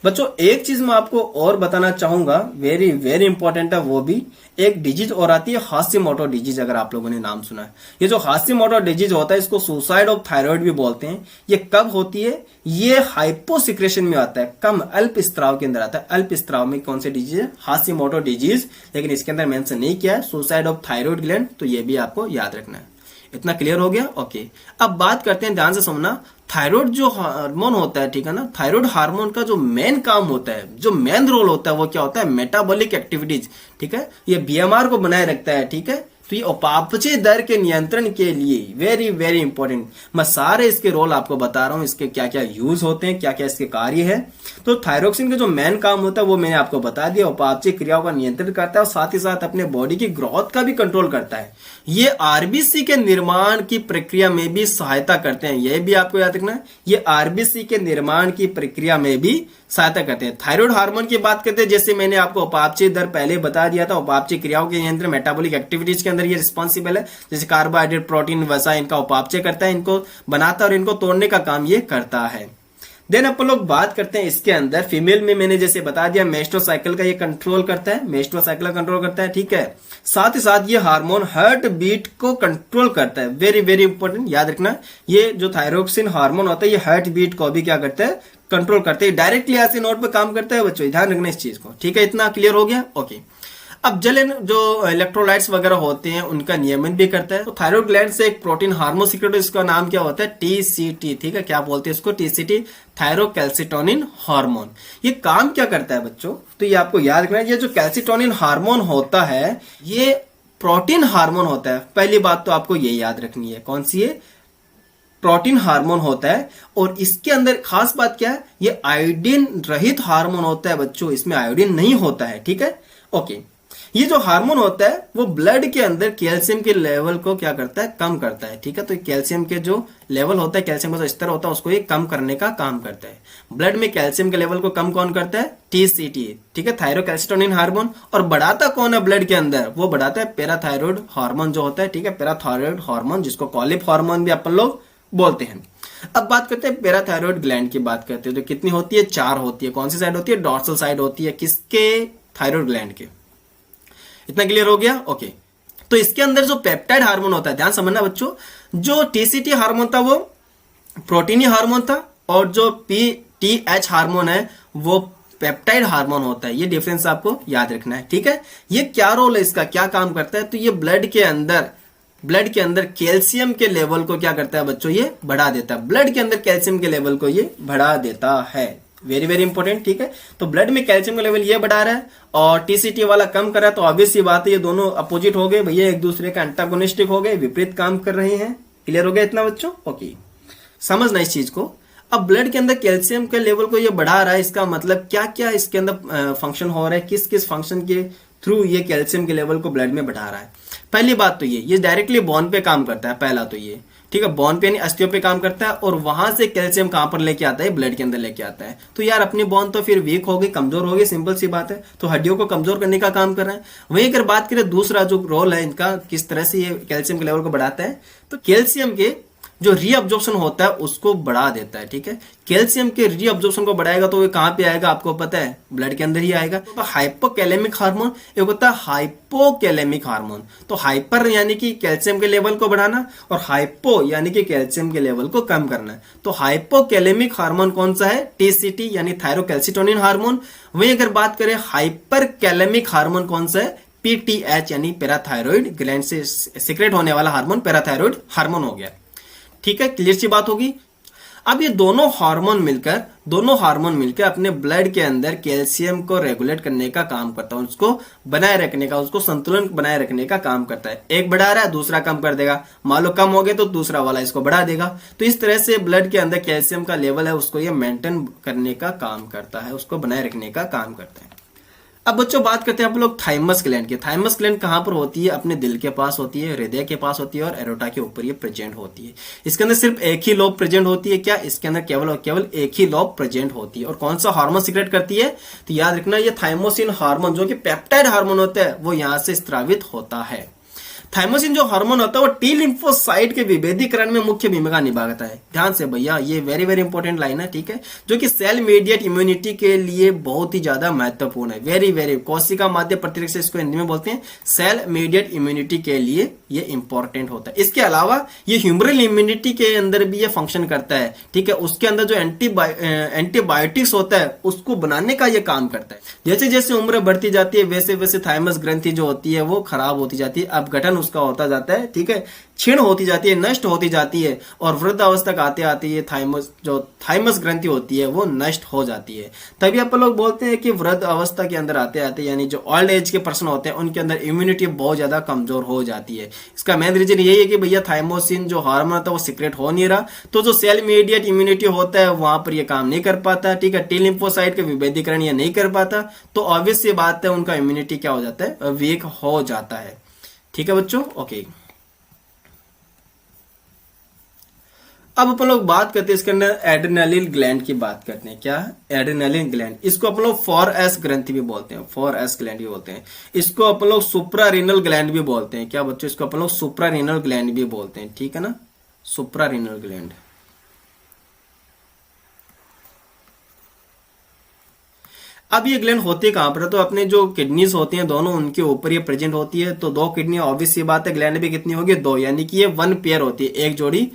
बच्चों एक चीज मैं आपको और बताना चाहूंगा, वेरी वेरी इंपॉर्टेंट है, वो भी एक डिजीज और आती है हाशिमोटो डिजीज, अगर आप लोगों ने नाम सुना है। ये जो हाशिमोटो डिजीज होता है इसको सुसाइड ऑफ थायराइड भी बोलते हैं। ये कब होती है, ये हाइपोसिक्रेशन में आता है, कम अल्प स्त्राव के अंदर आता है। अल्प स्त्राव में कौन सी डिजीज है, हाशिमोटो डिजीज, लेकिन इसके अंदर मेंशन नहीं किया है सुसाइड ऑफ थायराइड ग्लैंड, तो ये भी आपको याद रखना है। इतना क्लियर हो गया? ओके। अब बात करते हैं, ध्यान से सुनना। थायराइड जो हार्मोन होता है, ठीक है ना, थायराइड हार्मोन का जो मेन काम होता है, जो मेन रोल होता है, वो क्या होता है? मेटाबॉलिक एक्टिविटीज, ठीक है। ये बीएमआर को बनाए रखता है, ठीक है। तो ये उपापचय दर के नियंत्रण के लिए वेरी वेरी इंपॉर्टेंट। मैं सारे इसके रोल आपको बता रहा हूं, इसके क्या क्या यूज होते हैं, क्या क्या इसके कार्य है। तो थायरोक्सिन का जो मेन काम होता है वो मैंने आपको बता दिया। उपापचय क्रियाओं का नियंत्रण करता है और साथ ही साथ अपने बॉडी की ग्रोथ का भी कंट्रोल करता है। ये आरबीसी के निर्माण की प्रक्रिया में भी सहायता करते हैं, यह भी आपको याद रखना है। ये आरबीसी के निर्माण की प्रक्रिया में भी सहायता करते हैं। थायराइड हार्मोन की बात करते हैं, जैसे मैंने आपको उपापचय दर पहले बता दिया था। उपापचय क्रियाओं के नियंत्रण मेटाबॉलिक एक्टिविटीज के अंदर ये रिस्पॉन्सिबल है। जैसे कार्बोहाइड्रेट, प्रोटीन, वसा, इनका उपापचय करता है, इनको बनाता है और इनको तोड़ने का काम ये करता है। देन अपन लोग बात करते हैं इसके अंदर फीमेल में, मैंने जैसे बता दिया मेस्ट्रोसाइकिल का ये कंट्रोल करता है, मेस्ट्रोसाइकिल का कंट्रोल करता है, ठीक है। साथ ही साथ ये हार्मोन हार्ट बीट को कंट्रोल करता है, वेरी वेरी इंपॉर्टेंट, याद रखना। ये जो थायरोक्सिन हार्मोन होता है ये हार्ट बीट को भी क्या करता है? कंट्रोल करते हैं। डायरेक्टली ऐसे नोट पे काम करता है बच्चों, ध्यान रखना इस चीज को, ठीक है। इतना क्लियर हो गया? ओके। अब जलन जो इलेक्ट्रोलाइट्स वगैरह होते हैं उनका नियमन भी करता है। तो थायराइड ग्लैंड से एक प्रोटीन हार्मोन सीक्रेट, इसका नाम क्या होता है? टीसीटी, ठीक है। क्या बोलते हैं इसको? TCT, thyrocalcitonin hormone. ये काम क्या करता है बच्चों? तो ये आपको याद रखना है, ये जो कैल्सिटोनिन हार्मोन होता है ये प्रोटीन हार्मोन होता है। पहली बात तो आपको ये याद रखनी है, कौन सी है? प्रोटीन हार्मोन होता है। और इसके अंदर खास बात क्या है? ये आयोडीन रहित हार्मोन होता है बच्चों, इसमें आयोडीन नहीं होता है, ठीक है। ओके। ये जो हार्मोन होता है वो ब्लड के अंदर कैल्शियम के लेवल को क्या करता है? कम करता है, ठीक है। तो कैल्शियम के जो लेवल होता है, कैल्शियम का जो स्तर होता है, उसको ये कम करने का काम करता है। ब्लड में कैल्शियम के लेवल को कम कौन करता है? टीसीटी, ठीक है, थायरोकैल्सिटोनिन हार्मोन। और बढ़ाता कौन है ब्लड के अंदर? वो बढ़ाता है पैराथायरॉयड हार्मोन जो होता है, ठीक है, पैराथायरॉयड हार्मोन, जिसको कॉलिप हार्मोन भी अपन लोग बोलते हैं। अब बात करते हैं पैराथायरॉयड ग्लैंड की बात करते हैं, तो कितनी होती है? 4 होती है। कौन सी साइड होती है? डॉर्सल साइड होती है। किसके? थायरॉयड ग्लैंड के। इतना क्लियर हो गया? ओके। तो इसके अंदर जो पेप्टाइड हार्मोन होता है, ध्यान समझना बच्चों, जो टीसीटी हार्मोन था वो प्रोटीनी हार्मोन था और जो पीटीएच हार्मोन है वो पेप्टाइड हार्मोन होता है। ये डिफरेंस आपको याद रखना है, ठीक है। ये क्या रोल है इसका, क्या काम करता है? तो ये ब्लड के अंदर कैल्शियम के लेवल को क्या करता है बच्चों? ये बढ़ा देता है। ब्लड के अंदर कैल्शियम के लेवल को ये बढ़ा देता है, वेरी वेरी इंपॉर्टेंट, ठीक है। तो ब्लड में कैल्शियम का लेवल ये बढ़ा रहा है और टीसीटी वाला कम कर रहा है, तो ऑब्वियस सी बात है ये दोनों अपोजिट हो गए भैया, एक दूसरे का एंटागोनिस्टिक हो गए, विपरीत काम कर रहे हैं। क्लियर हो गया इतना बच्चों? ओके, समझना इस चीज को। अब ब्लड के अंदर कैल्शियम के लेवल को ये बढ़ा रहा है, इसका मतलब क्या क्या इसके अंदर फंक्शन हो रहा है, किस किस फंक्शन के थ्रू ये कैल्शियम के लेवल को ब्लड में बढ़ा रहा है। पहली बात तो ये डायरेक्टली बोन पे काम करता है, पहला तो ये, ठीक है, बोन पे यानी अस्थियों पे काम करता है और वहां से कैल्शियम कहां पर लेके आता है? ब्लड के अंदर लेके आता है। तो यार अपनी बोन तो फिर वीक हो गई, कमजोर हो गई, सिंपल सी बात है। तो हड्डियों को कमजोर करने का काम कर रहा है। वहीं अगर बात करें दूसरा जो रोल है इनका, किस तरह से ये कैल्शियम के लेवल को बढ़ाता है, तो कैल्शियम के जो रीअब्जॉर्प्शन होता है उसको बढ़ा देता है, ठीक है। कैल्शियम के रीअब्जॉर्प्शन को बढ़ाएगा तो ये कहां पे आएगा आपको पता है? ब्लड के अंदर ही आएगा। तो हाइपोकैलेमिक हार्मोन, एक होता है हाइपोकैलेमिक हार्मोन। तो हाइपर यानी कि कैल्शियम के लेवल को बढ़ाना और हाइपो यानी कि कैल्शियम के लेवल को कम करना। तो हाइपोकैलेमिक हार्मोन कौन सा है? टीसीटी यानी थायरोकैल्सिटोनिन हार्मोन। वहीं अगर बात करें हाइपर कैलेमिक हार्मोन कौन सा है? पीटीएच यानी पैराथायरॉयड ग्लैंड से सीक्रेट होने वाला हार्मोन पैराथायरॉयड हार्मोन हो गया, ठीक है। क्लियर सी बात होगी। अब ये दोनों हार्मोन मिलकर अपने ब्लड के अंदर कैल्शियम को रेगुलेट करने का काम करता है, उसको बनाए रखने का, उसको संतुलन बनाए रखने का काम करता है। एक बढ़ा रहा है दूसरा कम कर देगा, मान लो कम हो गए तो दूसरा वाला इसको बढ़ा देगा। तो इस तरह से ब्लड के अंदर कैल्शियम का लेवल है उसको ये मेंटेन करने का काम करता है, उसको बनाए रखने का काम करता है। अब बच्चों बात करते हैं आप लोग थाइमस ग्लैंड की। थाइमस ग्लैंड कहां पर होती है? अपने दिल के पास होती है, हृदय के पास होती है और एरोटा के ऊपर ये प्रेजेंट होती है। इसके अंदर सिर्फ एक ही लोब प्रेजेंट होती है क्या? इसके अंदर केवल और केवल एक ही लोब प्रेजेंट होती है। और कौन सा हार्मोन सीक्रेट करती है? तो याद रखना ये थाइमोसिन हार्मोन जो कि पेप्टाइड हार्मोन होता है वो यहां से स्रावित होता है। थाइमोसिन जो हार्मोन होता है वो टी लिम्फोसाइट के विभेदीकरण में मुख्य भूमिका निभाता है। ध्यान से भैया, ये वेरी वेरी इंपॉर्टेंट लाइन है, ठीक है, जो कि सेल मीडिएट इम्यूनिटी के लिए बहुत ही ज्यादा महत्वपूर्ण है। वेरी वेरी, कोशिका माध्य प्रतिरक्षा इसको हिंदी में बोलते हैं। सेल मीडिएट इम्यूनिटी के लिए ये इंपॉर्टेंट होता है। इसके अलावा ये ह्यूमरल इम्यूनिटी के अंदर भी ये फंक्शन करता है, ठीक है। उसके अंदर जो एंटीबायोटिक्स होता है उसको बनाने का ये काम करता है। जैसे जैसे उम्र बढ़ती जाती है वैसे वैसे थाइमस ग्रंथि जो होती है वो खराब होती जाती है। अब गठन उसका होता जाता है, ठीक है, क्षीण होती जाती है, नष्ट होती जाती है, और वृद्धावस्था तक आते आते ये थाइमस ग्रंथि होती है वो नष्ट हो जाती है। तभी अपन लोग बोलते हैं कि वृद्ध अवस्था के अंदर आते आते यानी जो ओल्ड एज के पर्सन होते हैं उनके अंदर इम्यूनिटी बहुत ज्यादा कमजोर हो जाती है। इसका मेन रीजन यही है कि भैया थाइमोसिन जो हार्मोन होता है वो सीक्रेट हो नहीं रहा, तो जो सेल इमीडिएट इम्यूनिटी होता है वहां पर ये काम नहीं कर पाता, ठीक है, टी लिम्फोसाइट का विभेदीकरण ये नहीं कर पाता, तो ऑब्वियस सी बात है उनका इम्यूनिटी क्या हो जाता है, वीक हो जाता है। ठीक है बच्चों, ओके। अब अपन लोग बात करते हैं इसके अंदर एड्रेनालिन ग्लैंड की बात करते हैं। क्या एड्रेनालिन ग्लैंड, इसको अपन लोग 4S ग्रंथि भी बोलते हैं, 4S ग्लैंड भी बोलते हैं। इसको अपन लोग सुप्रारीनल ग्लैंड भी बोलते हैं। क्या बच्चों, इसको अपन लोग सुप्रारीनल ग्लैंड भी बोलते हैं, ठीक है ना, सुप्रारीनल ग्लैंड। अब ये ग्लैंड होती कहां पर है, तो अपने जो किडनीज होती हैं दोनों उनके ऊपर ये प्रेजेंट होती है। तो दो किडनी, ऑब्वियस सी बात है ग्लैंड भी कितनी होगी, दो, यानी कि ये 1 पेयर होती है, एक जोड़ी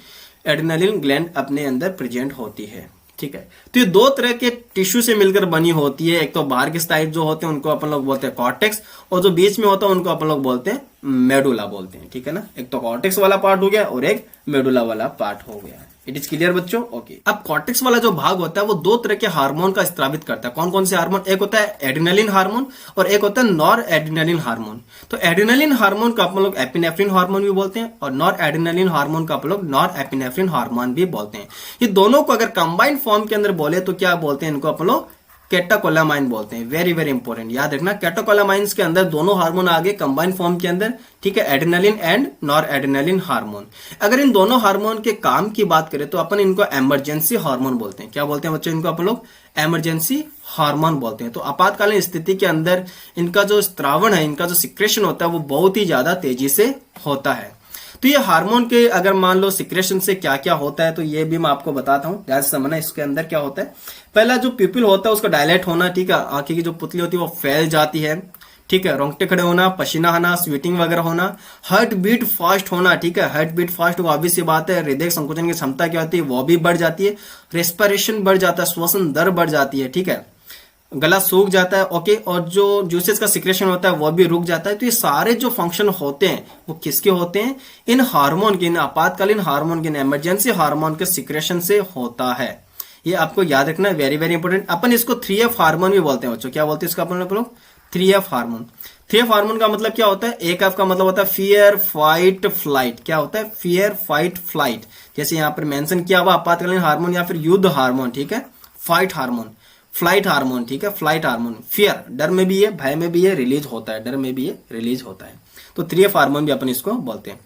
एड्रेनालिन ग्लैंड अपने अंदर प्रेजेंट होती है। ठीक है, तो ये दो तरह के टिश्यू से मिलकर बनी होती है। एक तो बाहर के साइड जो होते हैं उनको अपन लोग बोलते हैं कॉर्टेक्स, और जो बीच में होता है उनको अपन लोग बोलते हैं मेडुला बोलते हैं। ठीक है ना, एक तो कॉर्टेक्स वाला पार्ट हो गया और एक मेडुला वाला पार्ट हो गया। इट इज क्लियर बच्चों, ओके। अब कॉर्टेक्स वाला जो भाग होता है वो दो तरह के हार्मोन का स्त्रावित करता है। कौन कौन से हार्मोन, एक होता है एड्रेनालिन हार्मोन और एक होता है नॉर एड्रेनालिन हार्मोन। तो एड्रेनालिन हार्मोन का अपन लोग एपिनेफ्रिन हार्मोन भी बोलते हैं और नॉर एड्रेनालिन हार्मोन का अपन लोग नॉर एपिनेफ्रिन हार्मोन भी बोलते हैं। ये दोनों को अगर कंबाइंड फॉर्म के अंदर बोले तो क्या बोलते हैं, इनको अपन लोग कैटाकोलामाइन बोलते हैं। वेरी वेरी इंपॉर्टेंट, याद रखना, कैटाकोलामाइंस के अंदर दोनों हार्मोन आ गए कंबाइंड फॉर्म के अंदर, ठीक है, adrenaline and nor adrenaline hormone. अगर इन दोनों हार्मोन के काम की बात करें तो अपन इनको इमरजेंसी हार्मोन बोलते हैं। क्या बोलते हैं बच्चों, इनको अपन लोग इमरजेंसी हार्मोन बोलते हैं। तो आपातकालीन स्थिति के अंदर इनका जो स्त्रावण है, इनका जो सिक्रेशन होता है वो बहुत ही ज्यादा तेजी से होता है। तो ये हार्मोन के अगर मान लो सिक्रेशन से क्या क्या होता है तो ये भी मैं आपको बताता हूं, ध्यान से समझना। इसके अंदर क्या होता है, पहला जो प्यूपिल होता है उसका डायलेट होना, ठीक है, आंखें की जो पुतली होती है वो फैल जाती है, ठीक है, रोंगटे खड़े होना, पसीना आना, स्वेटिंग वगैरह होना, हार्ट बीट फास्ट होना, ठीक है, हार्ट बीट फास्ट हो, ऑब्वियस सी बात है, हृदय संकुचन की क्षमता क्या होती है वो भी बढ़ जाती है, रेस्पिरेशन बढ़ जाता है, श्वसन दर बढ़ जाती है, ठीक है, गला सूख जाता है, ओके, और जो जूसेस का सिक्रेशन होता है वो भी रुक जाता है। तो ये सारे जो फंक्शन होते हैं वो किसके होते हैं, इन हार्मोन के, इन आपातकालीन हार्मोन के, इमरजेंसी हार्मोन के सिक्रेशन से होता है। ये आपको याद रखना है, वेरी वेरी इंपॉर्टेंट। अपन इसको 3F हार्मोन भी बोलते हैं बच्चों। क्या बोलते हैं इसका अपन लोग, 3F हार्मोन। 3F हार्मोन का मतलब क्या होता है, एक F का मतलब होता है फियर फाइट फ्लाइट। क्या होता है, फियर फाइट फ्लाइट। जैसे यहां पर मेंशन किया हुआ आपातकालीन हार्मोन या फिर युद्ध हार्मोन, ठीक है, फाइट हार्मोन, फ्लाइट हार्मोन, ठीक है, फ्लाइट हार्मोन, फियर, डर में भी है, भय में भी है, रिलीज होता है, डर में भी है, रिलीज होता है। तो 3F हार्मोन भी अपन इसको बोलते हैं।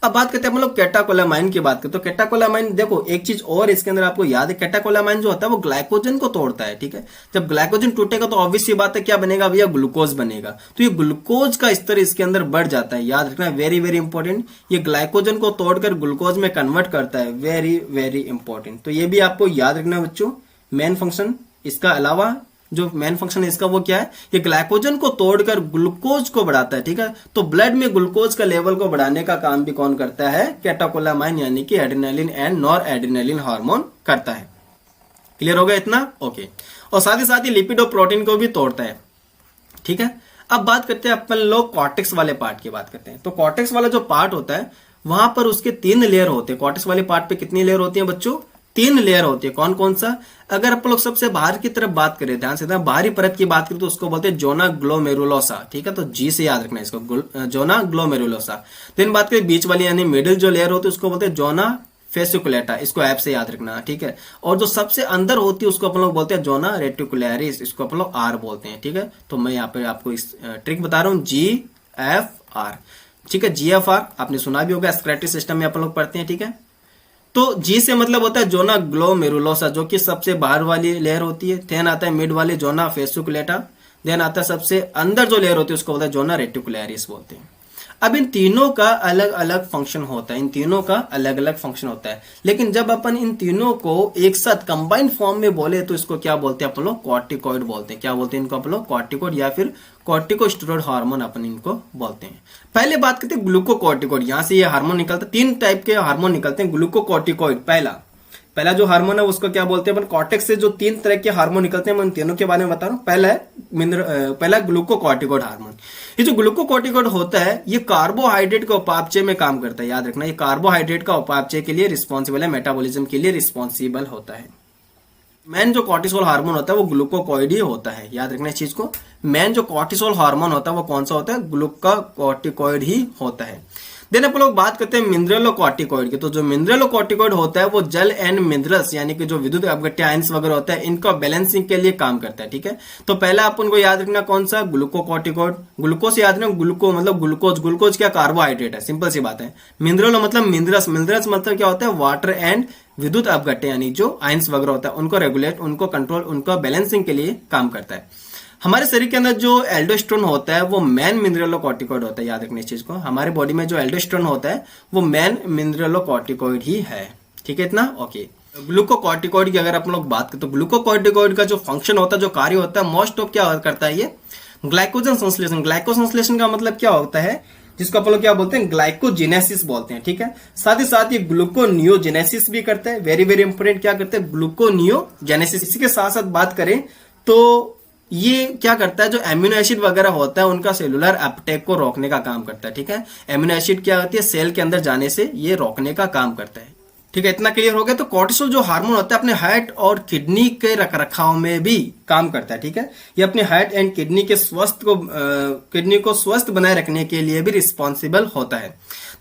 अब बात करते हैं हम लोग कैटाकोलामाइन की बात करते हैं। तो कैटाकोलामाइन, देखो एक चीज और इसके अंदर आपको याद है, कैटाकोलामाइन जो होता है वो ग्लाइकोजन को तोड़ता है, ठीक है। जब ग्लाइकोजन टूटेगा तो ऑब्वियस सी बात है क्या बनेगा भैया, ग्लूकोज बनेगा। तो ये ग्लूकोज का स्तर इसके अंदर बढ़ जाता है, याद रखना, वेरी वेरी इंपॉर्टेंट। ये ग्लाइकोजन को तोड़कर ग्लूकोज में कन्वर्ट करता है, वेरी वेरी इंपॉर्टेंट। तो ये भी आपको याद रखना बच्चों। मेन फंक्शन इसका अलावा जो मेन फंक्शन है इसका वो क्या है, ये ग्लाइकोजन को तोड़कर ग्लूकोज को बढ़ाता है, ठीक है। तो ब्लड में ग्लूकोज का लेवल को बढ़ाने का काम भी कौन करता है, कैटाकोलामाइन यानी कि adrenaline and nor adrenaline hormone करता है। क्लियर हो गया इतना, ओके। और साथ ही लिपिड और प्रोटीन को भी तोड़ता है, ठीक है। अब बात करते हैं अपन लोग कॉर्टेक्स वाले पार्ट की बात करते हैं। तो कॉर्टेक्स वाला जो पार्ट होता है वहां पर उसके 3 लेयर होते हैं। कॉर्टेक्स वाले पार्ट पे कितनी लेयर होती है बच्चों, 3 लेयर होती है। कौन कौन सा, अगर आप लोग सबसे बाहर की तरफ बात करें, ध्यान से बाहरी परत की बात करें तो उसको बोलते हैं जोना ग्लोमेरुलोसा, ठीक है। तो जी से याद रखना है इसको, जोना ग्लोमेरुलोसा। देन बात करें बीच वाली यानी मिडिल जो लेयर होती है उसको बोलते हैं जोना फेसिकुलेटा, इसको ऐप से याद रखना, ठीक है। और जो सबसे अंदर होती है उसको अपन लोग बोलते हैं जोना रेटिकुलरिस, इसको अपन लोग आर बोलते हैं, ठीक है। तो मैं यहाँ पे आपको इस ट्रिक बता रहा हूँ, GFR, ठीक है। GFR आपने सुना भी होगा, स्क्रेटरी सिस्टम में अपन लोग पढ़ते हैं, ठीक है। तो जी से मतलब होता है जोना ग्लोमेरुलोसा, जो कि सबसे बाहर वाली लेयर होती है। देन आता है मिड वाली जोना फेसिकुलेटा, देन आता है सबसे अंदर जो लेयर होती है उसको बोलते हैं जोना रेटिकुलरिस बोलते हैं। अब इन तीनों का अलग अलग फंक्शन होता है, इन तीनों का अलग अलग फंक्शन होता है। लेकिन जब अपन इन तीनों को एक साथ कंबाइंड फॉर्म में बोले तो इसको क्या बोलते हैं अपन लोग, कॉर्टिकॉइड बोलते हैं। क्या बोलते हैं इनको अपन लोग, कॉर्टिकॉइड या फिर कॉर्टिकोस्टेरॉइड हार्मोन अपन इनको बोलते हैं। पहले बात करते हैं ग्लूकोकॉर्टिकॉइड। यहां से ये हार्मोन निकलता है, 3 टाइप के हार्मोन निकलते हैं। ग्लूकोकॉर्टिकॉइड पहला, पहला जो हार्मोन है उसको क्या बोलते हैं अपन, कॉर्टेक्स से जो 3 तरह के हार्मोन निकलते हैं मैं उन तीनों के बारे में बता रहा हूँ। पहला ग्लूकोकॉर्टिकॉइड हार्मोन। ये जो ग्लूकोकॉर्टिकॉइड होता है ये कार्बोहाइड्रेट का उपापचय में काम करता है, याद रखना ये कार्बोहाइड्रेट का उपापचय के लिए रिस्पॉन्सिबल है, मेटाबॉलिज्म के लिए रिस्पॉन्सिबल होता है। मेन जो कॉर्टिसोल हार्मोन होता है वो ग्लूकोकॉर्टिकॉइड ही होता है, याद रखना इस चीज को। मेन जो कॉर्टिसोल हार्मोन होता है वो कौन सा होता है, ग्लूकोकॉर्टिकॉइड ही होता है। देन अपन लोग बात करते हैं मिनरलोकॉर्टिकॉइड की। तो जो मिनरलोकॉर्टिकॉइड होता है वो जल एंड मिनरल्स यानी कि जो विद्युत अपघट्य आयंस वगैरह होता है इनका बैलेंसिंग के लिए काम करता है, ठीक है। तो पहला अपन को याद रखना कौन सा, ग्लूकोकॉर्टिकॉइड। ग्लूकोज से याद रखना, ग्लूको मतलब ग्लूकोज, ग्लूकोज क्या कार्बोहाइड्रेट है, सिंपल सी बात है। मिनरल मतलब मिनरल्स, मिनरल्स मतलब क्या होता है, वाटर एंड विद्युत अपघट्य यानी जो आयंस वगैरह होता है उनको रेगुलेट, उनको कंट्रोल, उनको बैलेंसिंग के लिए काम करता है। हमारे शरीर के अंदर जो एल्डोस्टेरोन होता है वो मैन मिनरलोकॉर्टिकॉइड होता है, याद रखना इस चीज को। हमारे बॉडी में जो एल्डोस्टेरोन होता है वो मैन मिनरलोकॉर्टिकॉइड ही है, ठीक है इतना, ओके। ग्लूकोकॉर्टिकॉइड की अगर अपन लोग बात करें तो ग्लूकोकॉर्टिकॉइड का जो फंक्शन होता है, जो कार्य होता है, मोस्ट ऑफ क्या करता है, ये ग्लाइकोजन संश्लेषण। ग्लाइकोसंश्लेषण का मतलब क्या होता है, जिसको अपन लोग क्या बोलते हैं, ग्लाइकोजेनेसिस बोलते हैं, ठीक है। साथ ही साथ ये ग्लूकोनियोजेनेसिस भी करता है, वेरी वेरी इंपोर्टेंट, क्या करते हैं, ग्लूकोनियोजेनेसिस। इसी के साथ साथ बात करें तो ये क्या करता है, जो एमिनो एसिड वगैरह होता है उनका सेलुलर अपटेक को रोकने का काम करता है, ठीक है। एमिनो एसिड क्या होती है, सेल के अंदर जाने से ये रोकने का काम करता है, ठीक है। इतना क्लियर हो गया। तो कोर्टिसोल जो हार्मोन होता है अपने हार्ट और किडनी के रखरखाव में भी काम करता है, ठीक है। ये अपने हार्ट एंड किडनी के किडनी को स्वस्थ बनाए रखने के लिए भी रिस्पॉन्सिबल होता है।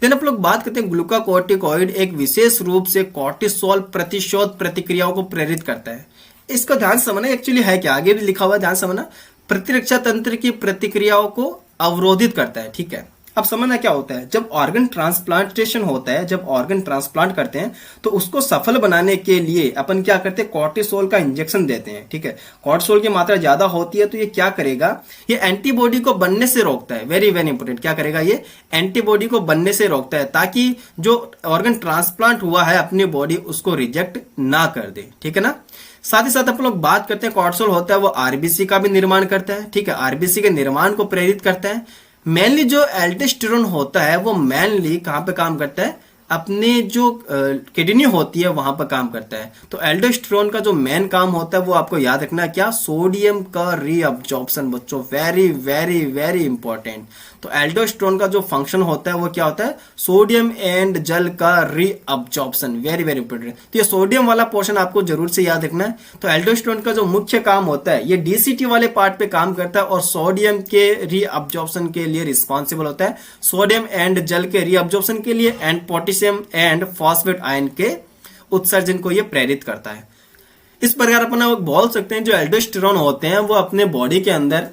देन आप लोग बात करते हैं ग्लूकोकॉर्टिकॉइड एक विशेष रूप से कोर्टिसोल प्रतिशोध प्रतिक्रियाओं को प्रेरित करता है। इसका ध्यान समझना, एक्चुअली है क्या, आगे भी लिखा हुआ है, ध्यान समझना। प्रतिरक्षा तंत्र की प्रतिक्रियाओं को अवरोधित करता है, ठीक है। अब समझना क्या होता है, जब ऑर्गन ट्रांसप्लांटेशन होता है, जब ऑर्गन ट्रांसप्लांट करते हैं तो उसको सफल बनाने के लिए अपन क्या करते हैं, कॉर्टिसोल का इंजेक्शन देते हैं, ठीक है। कॉर्टिसोल की मात्रा ज्यादा होती है तो ये क्या करेगा, ये एंटीबॉडी को बनने से रोकता है, वेरी वेरी इंपोर्टेंट, क्या करेगा, ये एंटीबॉडी को बनने से रोकता है ताकि जो ऑर्गन ट्रांसप्लांट हुआ है अपनी बॉडी उसको रिजेक्ट ना कर दे, ठीक है ना। साथ ही साथ अपन लोग बात करते हैं कॉर्टिसोल होता है वो आरबीसी का भी निर्माण करता है, ठीक है। आरबीसी के निर्माण को प्रेरित करता है। मेनली जो एल्डोस्टेरोन होता है वो मेनली कहां पे काम करता है, अपने जो किडनी होती है वहां पर काम करता है। तो एल्डोस्टेरोन का जो मेन काम होता है वो आपको याद रखना है क्या, सोडियम का रीअब्जॉर्प्शन बच्चों, वेरी वेरी वेरी इंपॉर्टेंट। तो एल्डोस्टेरोन का जो फंक्शन होता है वो क्या होता है, सोडियम एंड जल का रीअब्जॉर्प्शन, वेरी वेरी इंपॉर्टेंट। तो ये सोडियम वाला पोर्शन आपको जरूर से याद रखना है। तो एल्डोस्टेरोन का जो मुख्य काम होता है ये डीसीटी वाले पार्ट पे काम करता है और सोडियम के रीअब्जॉर्प्शन के लिए रिस्पॉन्सिबल होता है, सोडियम एंड जल के रीअब्जॉर्प्शन के लिए and potassium and phosphate ion के उत्सर्जन को ये प्रेरित करता है। इस प्रकार अपन बोल सकते हैं जो एल्डोस्टेरोन होते हैं वो अपने बॉडी के अंदर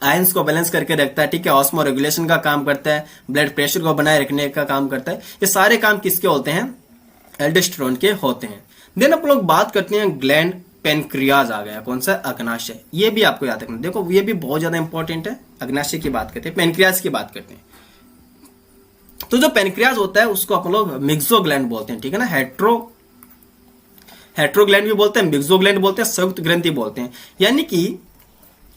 आयंस को बैलेंस करके रखता है, ठीक है। ऑस्मो रेगुलेशन का काम करता है, ब्लड प्रेशर को बनाए रखने का काम करता है। ये सारे काम किसके होते हैं, एल्डोस्टेरोन के होते हैं। देन अपन लोग बात करते हैं ग्लैंड पेनक्रियाज आ गया, कौन सा, अग्नाशय। ये भी आपको याद रखना, देखो ये भी बहुत ज्यादा इंपॉर्टेंट है। अग्नाशय की बात करते हैं, पेनक्रियाज की बात करते हैं। तो जो पेनक्रियाज होता है उसको अपन लोग मिक्सोग्लैंड बोलते हैं, ठीक है ना। हेट्रोग्लैंड भी बोलते हैं, मिक्सोग्लैंड बोलते हैं, संयुक्त ग्रंथि बोलते हैं। यानी कि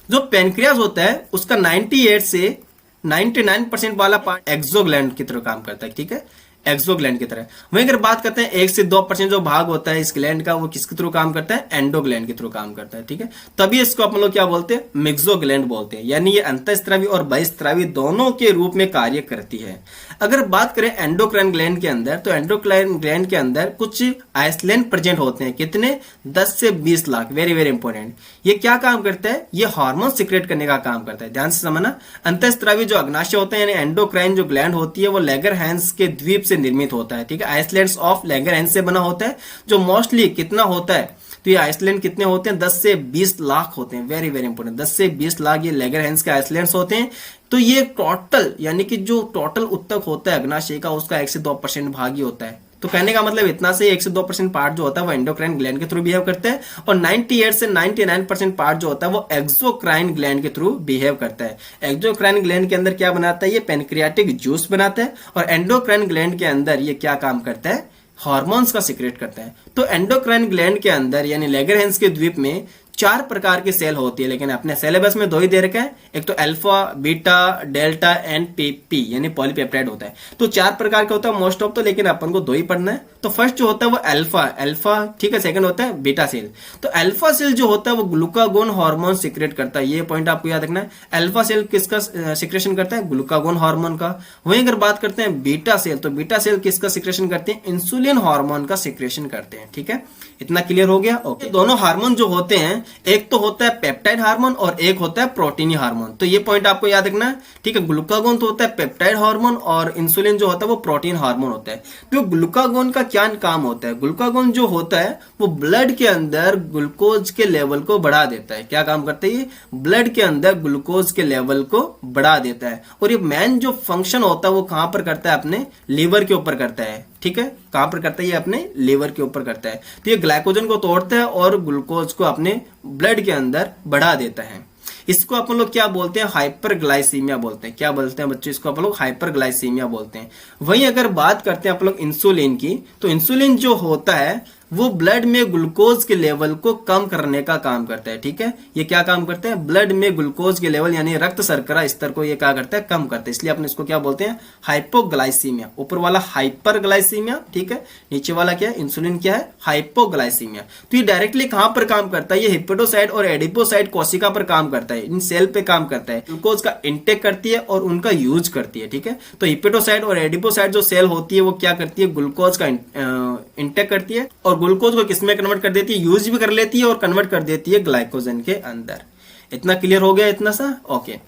जो पेनक्रियाज होता है उसका 98 से 99% वाला पार्ट एक्सोग्लैंड की तरह काम करता है, ठीक है, एक्सोग्लैंड की तरह। वहीं अगर बात करते हैं 1 से 2% जो भाग होता है इस ग्लैंड का वो किसके थ्रू काम करता है, एंडोग्लैंड के थ्रू काम करता है, ठीक है। तभी इसको अपन लोग क्या बोलते हैं, मिक्सोग्लैंड बोलते हैं। यानी ये अंतःस्रावी और बहिस्रावी दोनों के रूप में कार्य करती है। अगर बात करें एंडोक्राइन ग्लैंड के अंदर, तो एंडोक्राइन ग्लैंड के अंदर कुछ आइसलैंड प्रेजेंट होते हैं, कितने, 10 से 20 लाख, वेरी वेरी इंपॉर्टेंट। ये क्या काम करता है, ये हार्मोन सिक्रेट करने का काम करता है, ध्यान से समझना। अंतःस्रावी जो अग्नाशय होते हैं यानी एंडोक्राइन जो ग्लैंड होती है वो लैंगरहैंस के द्वीप से निर्मित होता है, ठीक है। आइसलैंड्स ऑफ लैंगरहैंस से बना होता है, जो मोस्टली कितना होता है, तो ये आइसलैंड कितने होते हैं, 10 से 20 लाख होते हैं, वेरी वेरी इंपॉर्टेंट। 10 से 20 लाख ये लैंगरहैंस के आइसलैंड्स होते हैं। तो ये टोटल यानी कि जो टोटल उत्तक होता है अग्नाशय का उसका 1 से 2% भाग ही होता है। तो कहने का मतलब इतना से 1 से 2% पार्ट जो होता है वो एंडोक्राइन ग्लैंड के थ्रू बिहेव करता है और 98 से 99% पार्ट जो होता है वो एक्सोक्राइन ग्लैंड के थ्रू बिहेव करता है। एक्सोक्राइन ग्लैंड के अंदर क्या बनाता है, ये पेनक्रियाटिक जूस बनाता है और एंडोक्राइन ग्लैंड के अंदर ये क्या काम करता है, हार्मोन्स का सीक्रेट करता है। तो एंडोक्राइन ग्लैंड के अंदर यानी लैंगरहैंस के द्वीप में 4 प्रकार की सेल होती है, लेकिन अपने सिलेबस में 2 ही दे रखे हैं। एक तो alpha, beta, delta and PP यानी पॉलीपेप्टाइड होता है। तो 4 प्रकार का होता है मोस्ट ऑफ, तो लेकिन अपन को 2 ही पढ़ना है। तो फर्स्ट जो होता है वो अल्फा, ठीक है। सेकंड होता है बीटा सेल। तो अल्फा सेल जो होता है वो ग्लूकागोन हार्मोन सिक्रेट करता है, ये पॉइंट आपको याद रखना है। अल्फा सेल किसका सिक्रेशन करता है? ग्लूकागोन हार्मोन का। वहीं अगर बात करते हैं बीटा सेल, तो बीटा सेल किसका सिक्रेशन करते हैं? इंसुलिन हार्मोन का सिक्रेशन करते हैं, ठीक है। इतना क्लियर हो गया? ओके। दोनों हार्मोन जो होते हैं, एक तो होता है पेप्टाइड हार्मोन और एक होता है प्रोटीन हार्मोन। तो ये पॉइंट आपको याद रखना है, ठीक है। ग्लूकागोन तो होता है पेप्टाइड हार्मोन और इंसुलिन जो होता है वो प्रोटीन हार्मोन होता है। तो ग्लूकागोन का क्या काम होता है? ग्लूकागोन जो होता है वो ब्लड के अंदर ग्लूकोज के लेवल को बढ़ा देता है। क्या काम करता है ये? ब्लड के अंदर ग्लूकोज के लेवल को बढ़ा देता है। और ये मेन जो फंक्शन होता है वो कहां पर करता है? अपने लीवर के ऊपर करता है, ठीक है। कहां पर करता है? ये अपने लीवर के ऊपर करता है। तो ये ग्लाइकोजन को तोड़ता है और ग्लूकोज को अपने ब्लड के अंदर बढ़ा देता है। इसको अपन लोग क्या बोलते हैं? हाइपरग्लाइसीमिया बोलते हैं। क्या बोलते हैं बच्चों? इसको अपन लोग हाइपरग्लाइसीमिया बोलते हैं। वहीं अगर बात करते हैं अपन लोग इंसुलिन की, तो इंसुलिन जो होता है वो ब्लड में ग्लूकोज के लेवल को कम करने का काम करता है, ठीक है। ये क्या काम करता है? ब्लड में ग्लूकोज के लेवल यानी रक्त शर्करा स्तर को ये क्या करता है? कम करता है। इसलिए अपन इसको क्या बोलते हैं? हाइपोग्लाइसीमिया। ऊपर वाला हाइपरग्लाइसीमिया, ठीक है। नीचे वाला क्या है? इंसुलिन क्या है? हाइपोग्लाइसीमिया। तो ये डायरेक्टली कहां पर काम करता है? ये हिपेटोसाइट और एडिपोसाइट कोशिका पर काम करता है, इन सेल पे काम करता है। ग्लूकोज का इंटेक करती है और उनका यूज करती है, ठीक है। तो हिपेटोसाइट और एडिपोसाइट जो सेल होती है वो क्या करती है? ग्लूकोज का इंटेक करती है और ग्लूकोज को किसमें कन्वर्ट कर देती है? यूज भी कर लेती है और कन्वर्ट कर देती है ग्लाइकोजन के अंदर। इतना क्लियर हो गया? इतना सा ओके।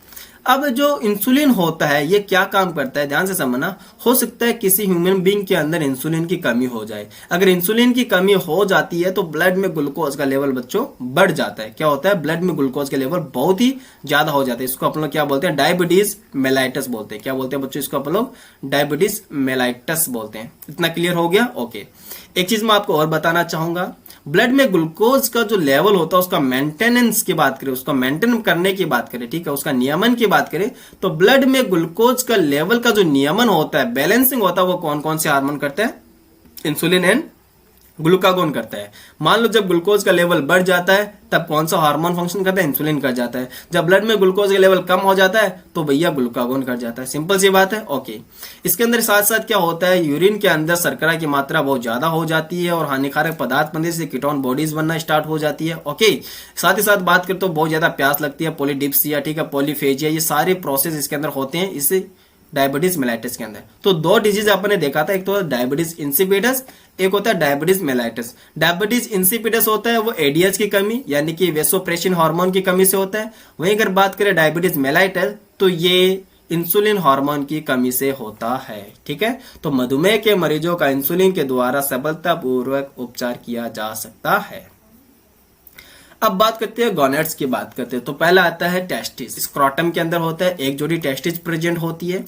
अब जो इंसुलिन होता है ये क्या काम करता है? ध्यान से समझना। हो सकता है किसी ह्यूमन बीइंग के अंदर इंसुलिन की कमी हो जाए। अगर इंसुलिन की कमी हो जाती है तो ब्लड में ग्लूकोज का लेवल बच्चों बढ़ जाता है। क्या होता है? ब्लड में ग्लूकोज का लेवल बहुत ही ज्यादा हो जाता है। इसको अपन लोग क्या बोलते हैं? डायबिटीज मेलाइटस बोलते हैं। क्या बोलते हैं बच्चों? इसको अपन लोग डायबिटीज मेलाइटस बोलते हैं। इतना क्लियर हो गया? ओके। एक चीज मैं आपको और बताना चाहूंगा, ब्लड में ग्लूकोज का जो लेवल होता है उसका मेंटेनेंस की बात करें, उसका मेंटेन करने की बात करें, ठीक है, उसका नियमन की बात करें, तो ब्लड में ग्लूकोज का लेवल का जो नियमन होता है, बैलेंसिंग होता है, वो कौन कौन से हार्मोन करते हैं? इंसुलिन एंड ग्लूकागोन करता है। मान लो जब ग्लूकोज का लेवल बढ़ जाता है तब कौन सा हार्मोन फंक्शन करता है? इंसुलिन कर जाता है। जब ब्लड में ग्लूकोज का लेवल कम हो जाता है तो भैया ग्लूकागोन कर जाता है। सिंपल सी बात है। ओके। इसके अंदर साथ साथ क्या होता है? यूरिन के अंदर शर्करा की मात्रा बहुत ज्यादा हो जाती है और हानिकारक पदार्थ बनने से कीटोन बॉडीज बनना स्टार्ट हो जाती है। ओके। साथ ही साथ बात करें तो बहुत ज्यादा प्यास लगती है, पॉलीडिप्सिया, ठीक है, पॉलीफेजिया, ये सारे प्रोसेस इसके अंदर होते हैं इस डायबिटीज मेलाइटिस के अंदर। तो 2 डिजीज आपने देखा था, एक तो डायबिटीज इंसिपिडस, एक होता है डायबिटीज मेलाइटिस। डायबिटीज इंसिपिडस होता है वो एडीएच की कमी यानी कि वेसोप्रेसिन हार्मोन की कमी से होता है। वहीं अगर बात करें डायबिटीज मेलाइटिस तो ये इंसुलिन हार्मोन की कमी से होता है, ठीक है। तो मधुमेह के मरीजों का इंसुलिन के द्वारा सफलतापूर्वक उपचार किया जा सकता है। अब बात करते हैं गोनेड्स की बात करते हैं। तो पहला आता है टेस्टिस। स्क्रोटम के अंदर होता है एक जोड़ी टेस्टिस प्रेजेंट होती है।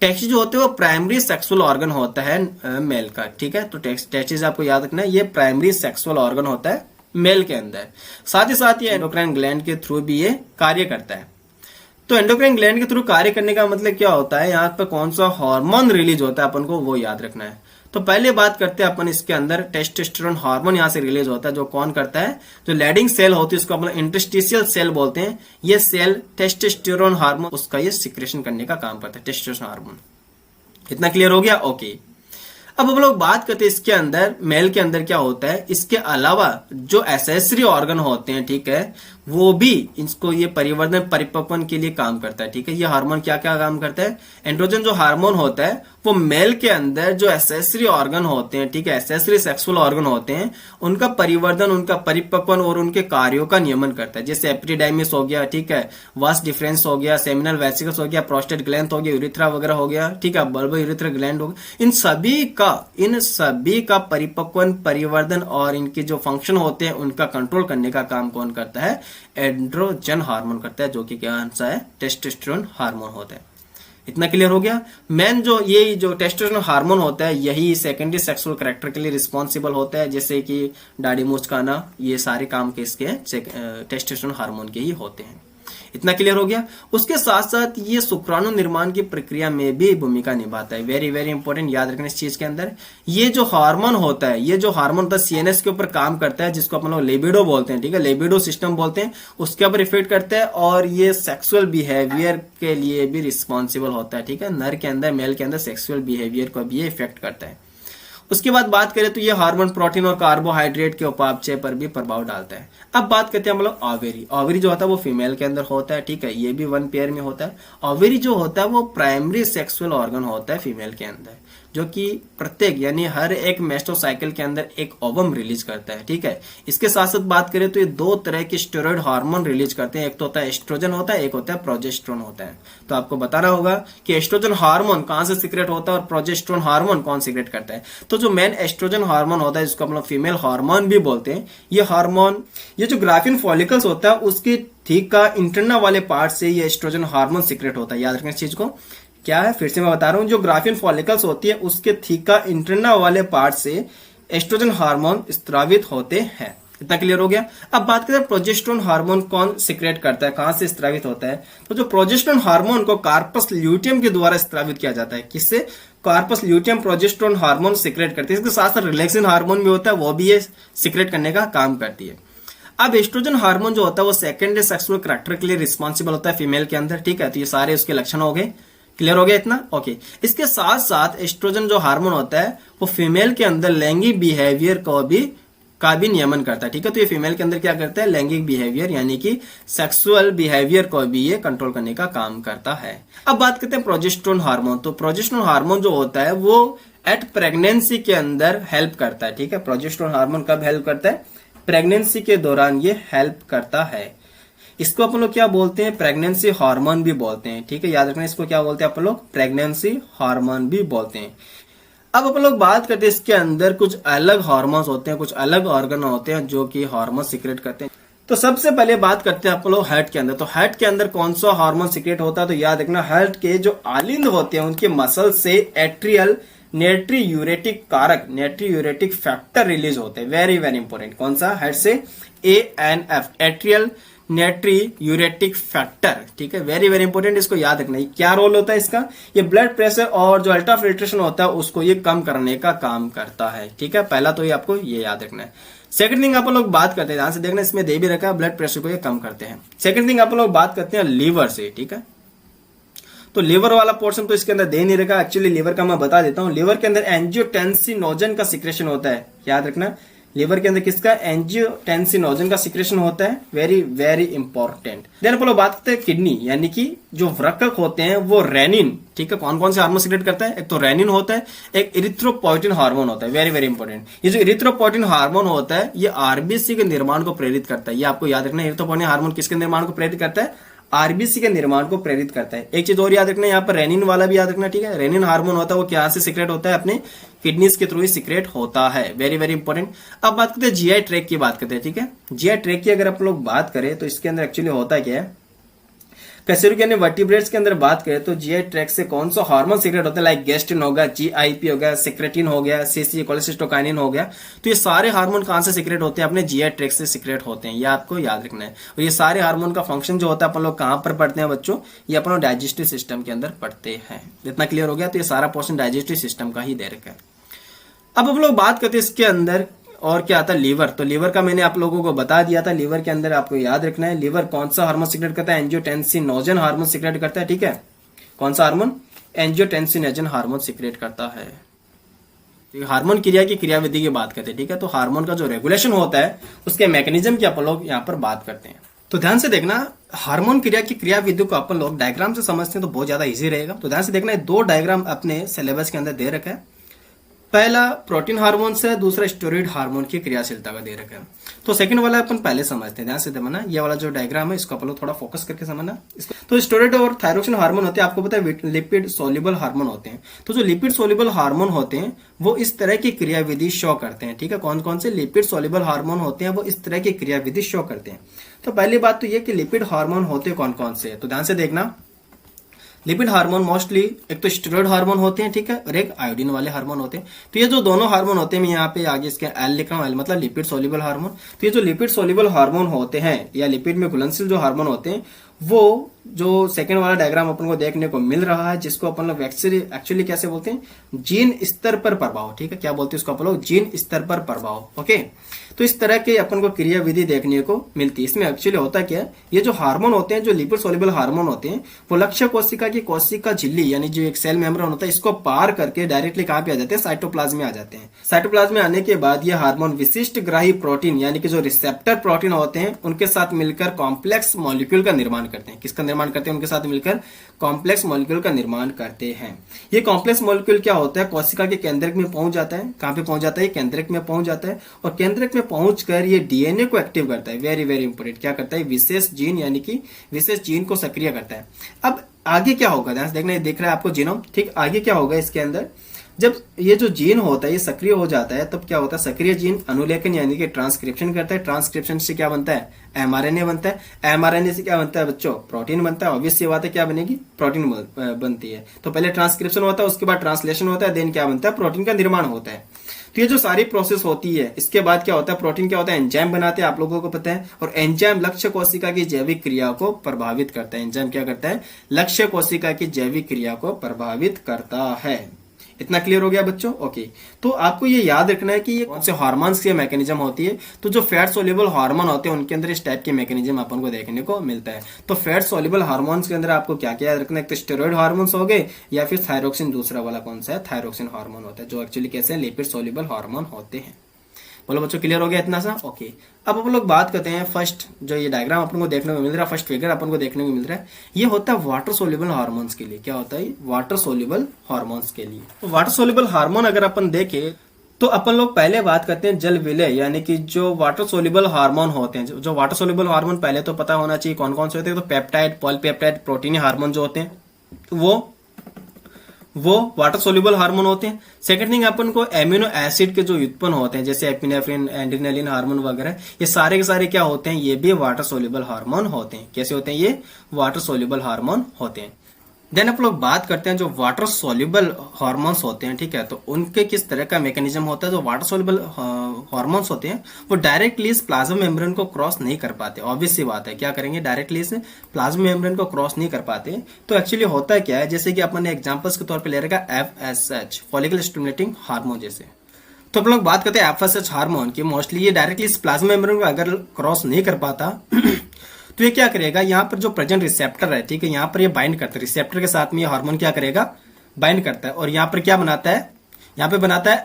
टेस्टिस जो होते हैं वो प्राइमरी सेक्सुअल ऑर्गन होता है मेल का, ठीक है। तो टेस्टिस आपको याद रखना है, ये प्राइमरी सेक्सुअल ऑर्गन होता है मेल के अंदर। साथ ही साथ ये एंडोक्राइन ग्लैंड के थ्रू भी ये कार्य करता है। तो एंडोक्राइन ग्लैंड के थ्रू कार्य करने का मतलब क्या होता है? यहाँ पर कौन सा हार्मोन रिलीज होता है अपन को वो याद रखना है। तो पहले बात करते हैं अपन इसके अंदर टेस्टोस्टेरोन हार्मोन यहाँ से रिलीज होता है, जो कौन करता है? जो लैडिंग सेल होती है उसको अपन इंटरस्टिशियल सेल बोलते हैं। ये सेल टेस्टोस्टेरोन हार्मोन उसका ये सिक्रेशन करने का काम करता है, टेस्टोस्टेरोन हार्मोन। इतना क्लियर हो गया? ओके। अब हम लोग बात करते हैं इसके अंदर मेल के अंदर क्या होता है। इसके अलावा जो एसेसरी ऑर्गन होते हैं, ठीक है, वो भी इसको ये परिवर्धन परिपक्वन के लिए काम करता है, ठीक है। ये हार्मोन क्या क्या काम करता है? एंड्रोजन जो हार्मोन होता है वो मेल के अंदर जो एसेसरी ऑर्गन होते हैं, ठीक है, एसेसरी सेक्सुअल ऑर्गन होते हैं, उनका परिवर्धन, उनका परिपक्वन और उनके कार्यों का नियमन करता है। जैसे एपिडिडाइमिस हो गया, ठीक है, वास डिफरेंस हो गया, सेमिनल वेसिकल्स हो गया, प्रोस्टेट ग्लैंड हो गया, यूरिथ्रा वगैरह हो गया, ठीक है, बल्बो यूरिथ्रा ग्लैंड हो गया। इन सभी का परिपक्वन, परिवर्धन और इनके जो फंक्शन होते हैं उनका कंट्रोल करने का काम कौन करता है? एंड्रोजन हार्मोन करता है, जो कि क्या आंसर है? टेस्टोस्टेरोन हार्मोन होता है। इतना क्लियर हो गया? मेन जो ये जो टेस्टोस्टेरोन हार्मोन होता है यही सेकेंडरी सेक्सुअल कैरेक्टर के लिए रिस्पॉन्सिबल होता है, जैसे कि दाढ़ी मूंछ का आना, ये सारे काम के इसके टेस्टोस्टेरोन हार्मोन के ही होते हैं। इतना क्लियर हो गया। उसके साथ साथ ये शुक्राणु निर्माण की प्रक्रिया में भी भूमिका निभाता है। वेरी वेरी इंपॉर्टेंट, याद रखना इस चीज के अंदर। ये जो हार्मोन होता है, ये जो हार्मोन होता है सीएनएस के ऊपर काम करता है, जिसको अपन लोग लिबिडो बोलते हैं, ठीक है, लिबिडो सिस्टम बोलते हैं, उसके ऊपर इफेक्ट करता है और ये सेक्सुअल बिहेवियर के लिए भी रिस्पॉन्सिबल होता है, ठीक है। नर के अंदर, मेल के अंदर सेक्सुअल बिहेवियर को भी इफेक्ट करता है। उसके बाद बात करें तो ये हार्मोन प्रोटीन और कार्बोहाइड्रेट के उपापचय पर भी प्रभाव डालता है। अब बात करते हैं हम लोग ओवेरी। ओवेरी जो होता है वो फीमेल के अंदर होता है, ठीक है, ये भी वन पेयर में होता है। ओवेरी जो होता है वो प्राइमरी सेक्सुअल ऑर्गन होता है फीमेल के अंदर, जो कि प्रत्येक यानी हर एक मेस्टोसाइकिल के अंदर एक ओवम रिलीज करता है, ठीक है। इसके साथ साथ बात करें तो ये दो तरह के स्टेरॉइड हार्मोन रिलीज करते हैं, एक तो होता है एस्ट्रोजन होता है, एक होता है प्रोजेस्टेरोन होता है। तो आपको बताना होगा कि एस्ट्रोजन हार्मोन कहां से सीक्रेट होता है और प्रोजेस्टेरोन हार्मोन कौन सीक्रेट करता है। तो जो मेन एस्ट्रोजन हार्मोन होता है, जिसको हम लोग फीमेल हार्मोन भी बोलते हैं, ये हार्मोन, ये जो ग्राफिन फॉलिकल्स होता है उसके ठीक का इंटरना वाले पार्ट से ये एस्ट्रोजन हार्मोन सीक्रेट होता है। याद रखना इस चीज को, क्या है, फिर से मैं बता रहा हूं, जो ग्राफिन फॉलिकल्स होती है उसके थीका इंटरना वाले पार्ट से एस्ट्रोजन हार्मोन स्त्रावित होते हैं। इतना क्लियर हो गया। अब बात करें प्रोजेस्टेरोन हार्मोन कौन सीक्रेट करता है, कहां से स्त्रावित होता है। तो जो प्रोजेस्टेरोन हार्मोन को कार्पस ल्यूटियम के द्वारा स्त्रावित किया जाता है। किससे? Corpus luteum progesterone hormone secrete करती है। इसके साथ साथ रिलैक्सिन हार्मोन भी होता है, वो भी ये सीक्रेट करने का काम करती है। अब एस्ट्रोजन हार्मोन जो होता है वो सेकेंडरी सेक्सुअल कैरेक्टर के लिए रिस्पॉन्सिबल होता है फीमेल के अंदर, ठीक है। तो ये सारे उसके लक्षण हो गए, क्लियर हो गया इतना, ओके। इसके साथ साथ एस्ट्रोजन जो हार्मोन होता है वो फीमेल के अंदर लैंगिक बिहेवियर का भी नियमन करता है, ठीक है। तो ये फीमेल के अंदर क्या करता है, लैंगिक बिहेवियर यानी कि सेक्सुअल बिहेवियर को भी ये कंट्रोल करने का काम करता है। अब बात करते हैं प्रोजेस्टेरोन हार्मोन। तो प्रोजेस्टेरोन हार्मोन जो होता है वो एट प्रेगनेंसी के अंदर हेल्प करता है, ठीक है। प्रोजेस्टेरोन हार्मोन कब हेल्प करता है? प्रेगनेंसी के दौरान ये हेल्प करता है। इसको अपन लोग क्या बोलते हैं? प्रेगनेंसी हार्मोन भी बोलते हैं, ठीक है। याद रखना इसको क्या बोलते हैं अपन लोग? प्रेगनेंसी हार्मोन भी बोलते हैं। अब अपन लोग बात करते हैं इसके अंदर कुछ अलग हार्मोन्स होते हैं, कुछ अलग ऑर्गन होते हैं जो कि हार्मोन सीक्रेट करते हैं। तो सबसे पहले बात करते हैं अपन लोग हार्ट के अंदर। तो हार्ट के अंदर कौन सा हार्मोन सीक्रेट होता है? तो याद रखना हार्ट के जो आलिंद होते हैं उनके मसल से एट्रियल नेट्रीयूरेटिक कारक, नेट्रीयूरेटिक फैक्टर रिलीज होते हैं। वेरी वेरी इंपॉर्टेंट, कौन सा? हार्ट से ANF, एट्रियल नेट्रीयूरेटिक फैक्टर, ठीक है। वेरी वेरी इंपॉर्टेंट, इसको याद रखना। क्या रोल होता है इसका? ये ब्लड प्रेशर और जो अल्ट्रा फिल्ट्रेशन होता है उसको ये कम करने का काम करता है, ठीक है। पहला तो ये आपको ये याद रखना है। सेकंड थिंग अपन लोग बात करते हैं, ध्यान से देखना, इसमें दे भी रखा है, ब्लड प्रेशर को ये कम करते हैं। सेकंड थिंग अपन लोग बात करते हैं लीवर से, ठीक है। तो लीवर वाला पोर्शन तो इसके अंदर दे नहीं रखा, एक्चुअली लीवर का मैं बता देता हूं। लीवर के अंदर एंजियोटेंसिनोजन का सिक्रेशन होता है, याद रखना। लीवर के अंदर किसका? एंजियोटेंसिनोजन का सिक्रेशन होता है, वेरी वेरी इंपॉर्टेंट। देन अपन लोग बात करते हैं किडनी, यानी कि जो वृक्क होते हैं वो रेनिन, ठीक है। कौन कौन से हार्मोन सीक्रेट करता है? एक तो रेनिन होता है, एक इरिथ्रोपोइटिन हार्मोन होता है, वेरी वेरी इंपॉर्टेंट। ये जो इरिथ्रोपोइटिन हार्मोन होता है ये आरबीसी के निर्माण को प्रेरित करता है। ये आपको याद रखना है, इरिथ्रोपोइटिन हार्मोन किसके निर्माण को प्रेरित करता है? आरबीसी के निर्माण को प्रेरित करता है। एक चीज और याद रखना, यहाँ पर रेनिन वाला भी याद रखना, ठीक है। रेनिन हार्मोन होता है वो क्या से सीक्रेट होता है? अपने किडनीज के थ्रू ही सीक्रेट होता है, वेरी वेरी इंपॉर्टेंट। अब बात करते हैं जीआई ट्रैक की, बात करते हैं, ठीक है। जीआई ट्रैक की अगर आप लोग बात करें तो इसके अंदर एक्चुअली होता क्या है, कशेरुकी यानी वर्टिब्रेट्स के अंदर बात करें तो जीआई ट्रैक से कौन सा हार्मोन सीक्रेट होता है? लाइक गेस्टिन हो गया, जीआईपी हो गया, सेक्रेटिन हो गया, सीसी कोलेसिस्टोकाइनिन हो गया। तो ये सारे हार्मोन कहां से सीक्रेट होते हैं? अपने जीआई ट्रैक से सीक्रेट होते हैं, ये आपको याद रखना है। और ये सारे हार्मोन का फंक्शन जो होता है अपन लोग कहां पर पढ़ते हैं बच्चों? ये अपन लोग डाइजेस्टिव सिस्टम के अंदर पढ़ते हैं। इतना क्लियर हो गया? तो ये सारा पोर्शन डाइजेस्टिव सिस्टम का ही दे रखा है। अब हम लोग बात करते हैं इसके अंदर और क्या आता है? लीवर। तो लीवर का मैंने आप लोगों को बता दिया था। लीवर के अंदर आपको याद रखना है, लीवर कौन सा हार्मोन सीक्रेट करता है? एंजियोटेंसिनोजन हार्मोन सीक्रेट करता है, ठीक है। कौन सा हार्मोन? एंजियोटेंसिनोजन हार्मोन सीक्रेट करता है। हार्मोन क्रिया की क्रियाविधि की बात करते हैं, ठीक है। तो हार्मोन का जो रेगुलेशन होता है उसके मैकेनिज्म की अपन लोग यहाँ पर बात करते हैं। तो ध्यान से देखना, हार्मोन क्रिया की क्रियाविधि को अपन लोग डायग्राम से समझते हैं तो बहुत ज्यादा इजी रहेगा। तो ध्यान से देखना, दो डायग्राम अपने सिलेबस के अंदर दे रखा है। पहला प्रोटीन हार्मोन से, दूसरा स्टेरॉइड हार्मोन की क्रियाशीलता का दे रखा है। तो सेकंड वाला अपन पहले समझते हैं, ध्यान से देखना। ये वाला जो डायग्राम है इसको अपन लोग थोड़ा फोकस करके समझना। तो स्टेरॉइड और थायरोक्सिन हार्मोन होते हैं, आपको पता है लिपिड सोल्यूबल हार्मोन होते हैं। तो जो लिपिड सोल्यूबल हार्मोन होते हैं वो इस तरह की क्रियाविधि शो करते हैं, ठीक है। कौन कौन से लिपिड सोल्यूबल हार्मोन होते हैं वो इस तरह की क्रियाविधि शो करते हैं। तो पहली बात तो ये कि लिपिड हार्मोन होते कौन कौन से? तो ध्यान से देखना, लिपिड हार्मोन मोस्टली एक तो स्टेरॉइड हार्मोन होते हैं, ठीक है, और एक आयोडीन वाले हार्मोन होते हैं। तो ये जो दोनों हार्मोन होते हैं, मैं यहाँ पे आगे इसके एल लिख रहा हूँ, एल मतलब लिपिड सोल्यूबल हार्मोन। तो ये जो लिपिड सोल्यूबल हार्मोन होते हैं या लिपिड में घुलनशील जो हार्मोन होते हैं वो जो सेकंड वाला डायग्राम अपन को देखने को मिल रहा है, जिसको अपन लोग एक्चुअली कैसे बोलते हैं, जीन स्तर पर प्रभाव। ठीक है, क्या बोलते हैं उसको अपन लोग, जीन स्तर पर प्रभाव। ओके, तो इस तरह के अपन को क्रिया विधि देखने को मिलती है। इसमें एक्चुअली होता क्या है, ये जो हार्मोन होते हैं, जो लिपिड सोल्यूबल हार्मोन होते हैं, वो लक्ष्य कोशिका की कोशिका झिल्ली यानी जो एक सेल मेम्ब्रेन होता है, इसको पार करके डायरेक्टली कहां पे आ जाते हैं, साइटोप्लाज्म में आ जाते हैं। साइटोप्लाज्म में आने के बाद ये हार्मोन विशिष्ट ग्राही प्रोटीन यानी कि जो रिसेप्टर प्रोटीन होते हैं, उनके साथ मिलकर कॉम्प्लेक्स मॉलिक्यूल का निर्माण करते हैं। किसका निर्माण करते हैं, उनके साथ मिलकर कॉम्प्लेक्स मॉलिक्यूल का निर्माण करते हैं। ये कॉम्प्लेक्स मॉलिक्यूल क्या होता है, कोशिका के केंद्रक में पहुंच जाता है। कहां पे पहुंच जाता है, केंद्रक में पहुंच जाता है, और केंद्रक में पहुंचकर ये डीएनए को एक्टिव करता है। वेरी वेरी इंपोर्टेंट, क्या करता है, विशेष जीन यानी कि विशेष जीन को सक्रिय करता है। अब आगे क्या होगा, ध्यान से देखना, देख रहा है आपको जीनोम, ठीक। आगे क्या होगा इसके अंदर, जब ये जो जीन होता है ये सक्रिय हो जाता है, तब क्या होता है, सक्रिय जीन अनुलेखन यानी कि ट्रांसक्रिप्शन करता है। ट्रांसक्रिप्शन से क्या बनता है, एमआरएनए बनता है। एमआरएनए से क्या बनता है बच्चों, प्रोटीन बनता है। ऑब्वियस सी बात है, क्या बनेगी, प्रोटीन बनती है। तो पहले ट्रांसक्रिप्शन होता है, उसके बाद ट्रांसलेशन होता है, देन क्या बनता है, प्रोटीन का निर्माण होता है। तो ये जो सारी प्रोसेस होती है, इसके बाद क्या होता है, प्रोटीन क्या होता है, एंजाइम बनाते हैं, आप लोगों को पता है। और एंजाइम लक्ष्य कोशिका की जैविक क्रिया को प्रभावित करता है। एंजाइम क्या करता है, लक्ष्य कोशिका की जैविक क्रिया को प्रभावित करता है। इतना क्लियर हो गया बच्चों, ओके। तो आपको ये याद रखना है कि ये कौन से हार्मोन्स की मैकेनिज्म होती है। तो जो फैट सोल्यूबल हार्मोन होते हैं, उनके अंदर इस टाइप के मैकेनिज्म अपन को देखने को मिलता है। तो फैट सोल्यूबल हार्मोन्स के अंदर आपको क्या क्या याद रखना है, एक तो स्टेरॉइड हार्मोन्स हो गए, या फिर थायरोक्सिन, दूसरा वाला कौन सा है, थायरोक्सिन हार्मोन होता है, जो एक्चुअली कैसे लिपिड सोल्यूबल हार्मोन होते हैं। बोलो बच्चों, क्लियर हो गया इतना सा, ओके। अब हम लोग बात करते हैं फर्स्ट, जो ये डायग्राम अपन को देखने को मिल रहा है, फर्स्ट फिगर अपन को देखने को मिल रहा है, ये होता है वाटर सोल्यूबल हार्मोन्स के लिए। क्या होता है, वाटर सोल्यूबल हार्मोन्स के लिए। तो वाटर सोल्यूबल हार्मोन अगर अपन देखें, तो अपन लोग पहले बात करते हैं जल विलय यानी कि जो वाटर सोल्यूबल हार्मोन होते हैं। जो वाटर सोल्यूबल हार्मोन पहले तो पता होना चाहिए कौन कौन से होते हैं। तो पेप्टाइड, पॉलीपेप्टाइड, प्रोटीन हार्मोन जो होते हैं, वो वाटर सोल्यूबल हार्मोन होते हैं। सेकंड थिंग, अपन को एमिनो एसिड के जो उत्पन्न होते हैं, जैसे एपिनेफ्रिन, एड्रेनालिन हार्मोन वगैरह, ये सारे के सारे क्या होते हैं, ये भी वाटर सोल्यूबल हार्मोन होते हैं। कैसे होते हैं, ये वाटर सोल्यूबल हार्मोन होते हैं। देन आप लोग बात करते हैं जो वाटर सोल्यूबल हार्मोन्स होते हैं, ठीक है, तो उनके किस तरह का मैकेनिज्म होता है। जो वाटर सोल्यूबल हार्मोन्स होते हैं, वो डायरेक्टली इस प्लाज्मा मेम्ब्रेन को क्रॉस नहीं कर पाते। ऑब्वियस सी बात है, क्या करेंगे, डायरेक्टली इस प्लाज्मा मेम्ब्रेन को क्रॉस नहीं कर पाते। तो एक्चुअली होता क्या है, जैसे कि अपन ने एग्जांपल्स के तौर पे ले रखा FSH, फॉलिकल स्टिमुलेटिंग हार्मोन जैसे। तो अपन लोग बात करते हैं FSH हार्मोन की, मोस्टली ये डायरेक्टली इस प्लाज्मा मेम्ब्रेन को अगर क्रॉस नहीं कर पाता तो ये क्या करेगा, यहाँ पर जो प्रेजेंट रिसेप्टर है, ठीक है, यहाँ पर ये बाइंड करता है, रिसेप्टर के साथ में ये हार्मोन क्या करेगा, बाइंड करता है। और यहाँ पर क्या बनाता है, यहाँ पे बनाता है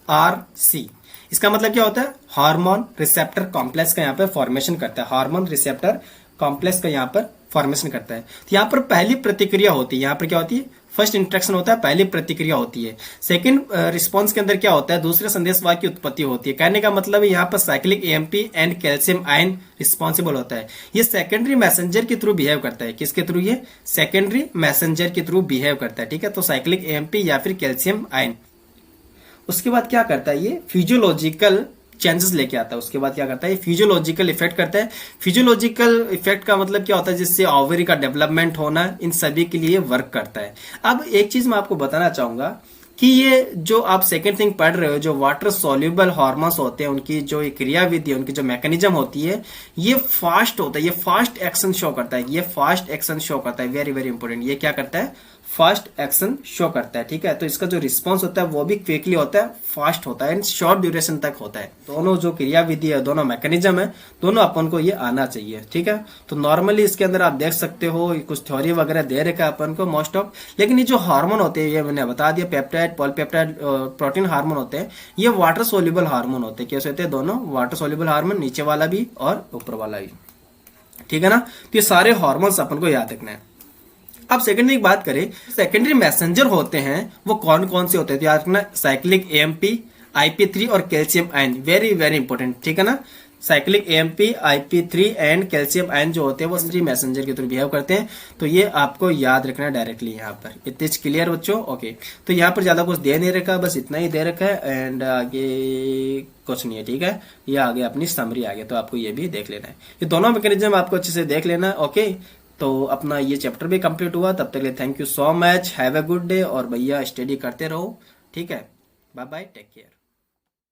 HRC। इसका मतलब क्या होता है, हार्मोन रिसेप्टर कॉम्प्लेक्स का यहाँ पे फॉर्मेशन करता है। हार्मोन रिसेप्टर कॉम्प्लेक्स का यहाँ पर फॉर्मेशन करता है। तो यहाँ पर पहली प्रतिक्रिया होती है, यहाँ पर क्या होती है, फर्स्ट इंट्रैक्शन होता है, पहली प्रतिक्रिया होती है। सेकंड रिस्पांस के अंदर क्या होता है, दूसरे संदेश वाहक की उत्पत्ति होती है। कहने का मतलब है यहाँ पर cyclic AMP and calcium ion responsible होता है। ये सेकेंडरी मैसेंजर के थ्रू बिहेव करता है। किसके थ्रू, ये सेकेंडरी मैसेंजर के थ्रू बिहेव करता है, ठीक है। तो साइक्लिक AMP या फिर कैल्शियम आयन, उसके बाद क्या करता है, ये फिजियोलॉजिकल चेंजेस लेके आता है। उसके बाद क्या करता है, फिजियोलॉजिकल इफेक्ट करता है। फिजियोलॉजिकल इफेक्ट का मतलब क्या होता है, जिससे ओवरी का डेवलपमेंट होना, इन सभी के लिए वर्क करता है। अब एक चीज मैं आपको बताना चाहूंगा कि ये जो आप सेकेंड थिंग पढ़ रहे हो, जो वाटर सोल्यूबल हार्मोन्स होते हैं, उनकी जो क्रिया विधि है, उनकी जो मैकेनिज्म होती है, ये फास्ट होता है, ये फास्ट एक्शन शो करता है, ये फास्ट एक्शन शो करता है। वेरी वेरी इंपॉर्टेंट, ये क्या करता है, फास्ट एक्शन शो करता है, ठीक है। तो इसका जो रिस्पांस होता है वो भी क्विकली होता है, फास्ट होता है एंड शॉर्ट ड्यूरेशन तक होता है। दोनों जो क्रिया विधि है, दोनों मैकेनिज्म है, दोनों अपन को ये आना चाहिए, ठीक है। तो नॉर्मली इसके अंदर आप देख सकते हो कुछ थ्योरी वगैरह दे रखा है अपन को मोस्ट ऑफ, लेकिन ये जो हार्मोन होते हैं, ये मैंने बता दिया, पेप्टाइड, पॉलीपेप्टाइड, प्रोटीन हार्मोन होते हैं, ये वाटर सोल्यूबल हार्मोन होते हैं। कैसे होते हैं, दोनों वाटर सोल्यूबल हार्मोन, नीचे वाला भी और ऊपर वाला भी, ठीक है ना। तो ये सारे हार्मोन्स अपन को याद रखना है। अब सेकेंडरी की बात करें, सेकेंडरी मैसेंजर होते हैं वो कौन कौन से होते हैं, तो याद रखना, साइक्लिक AMP, IP3 और calcium ion. Very very important, ठीक है ना। Cyclic AMP, IP3 and calcium ion जो होते हैं वो सेकेंडरी मैसेंजर के थ्रू बिहेव करते हैं। तो ये आपको याद रखना है डायरेक्टली यहाँ पर। इतने क्लियर बच्चों, ओके। तो यहाँ पर ज्यादा कुछ दे नहीं रखा, बस इतना ही दे रखा है एंड आगे कुछ नहीं है, ठीक है। ये आगे अपनी समरी आ गया, तो आपको ये भी देख लेना है। ये दोनों मैकेनिज्म आपको अच्छे से देख लेना है, ओके। तो अपना ये चैप्टर भी कंप्लीट हुआ। तब तक के लिए thank you so much, have a good day, और भैया स्टडी करते रहो, ठीक है। Bye bye, take care.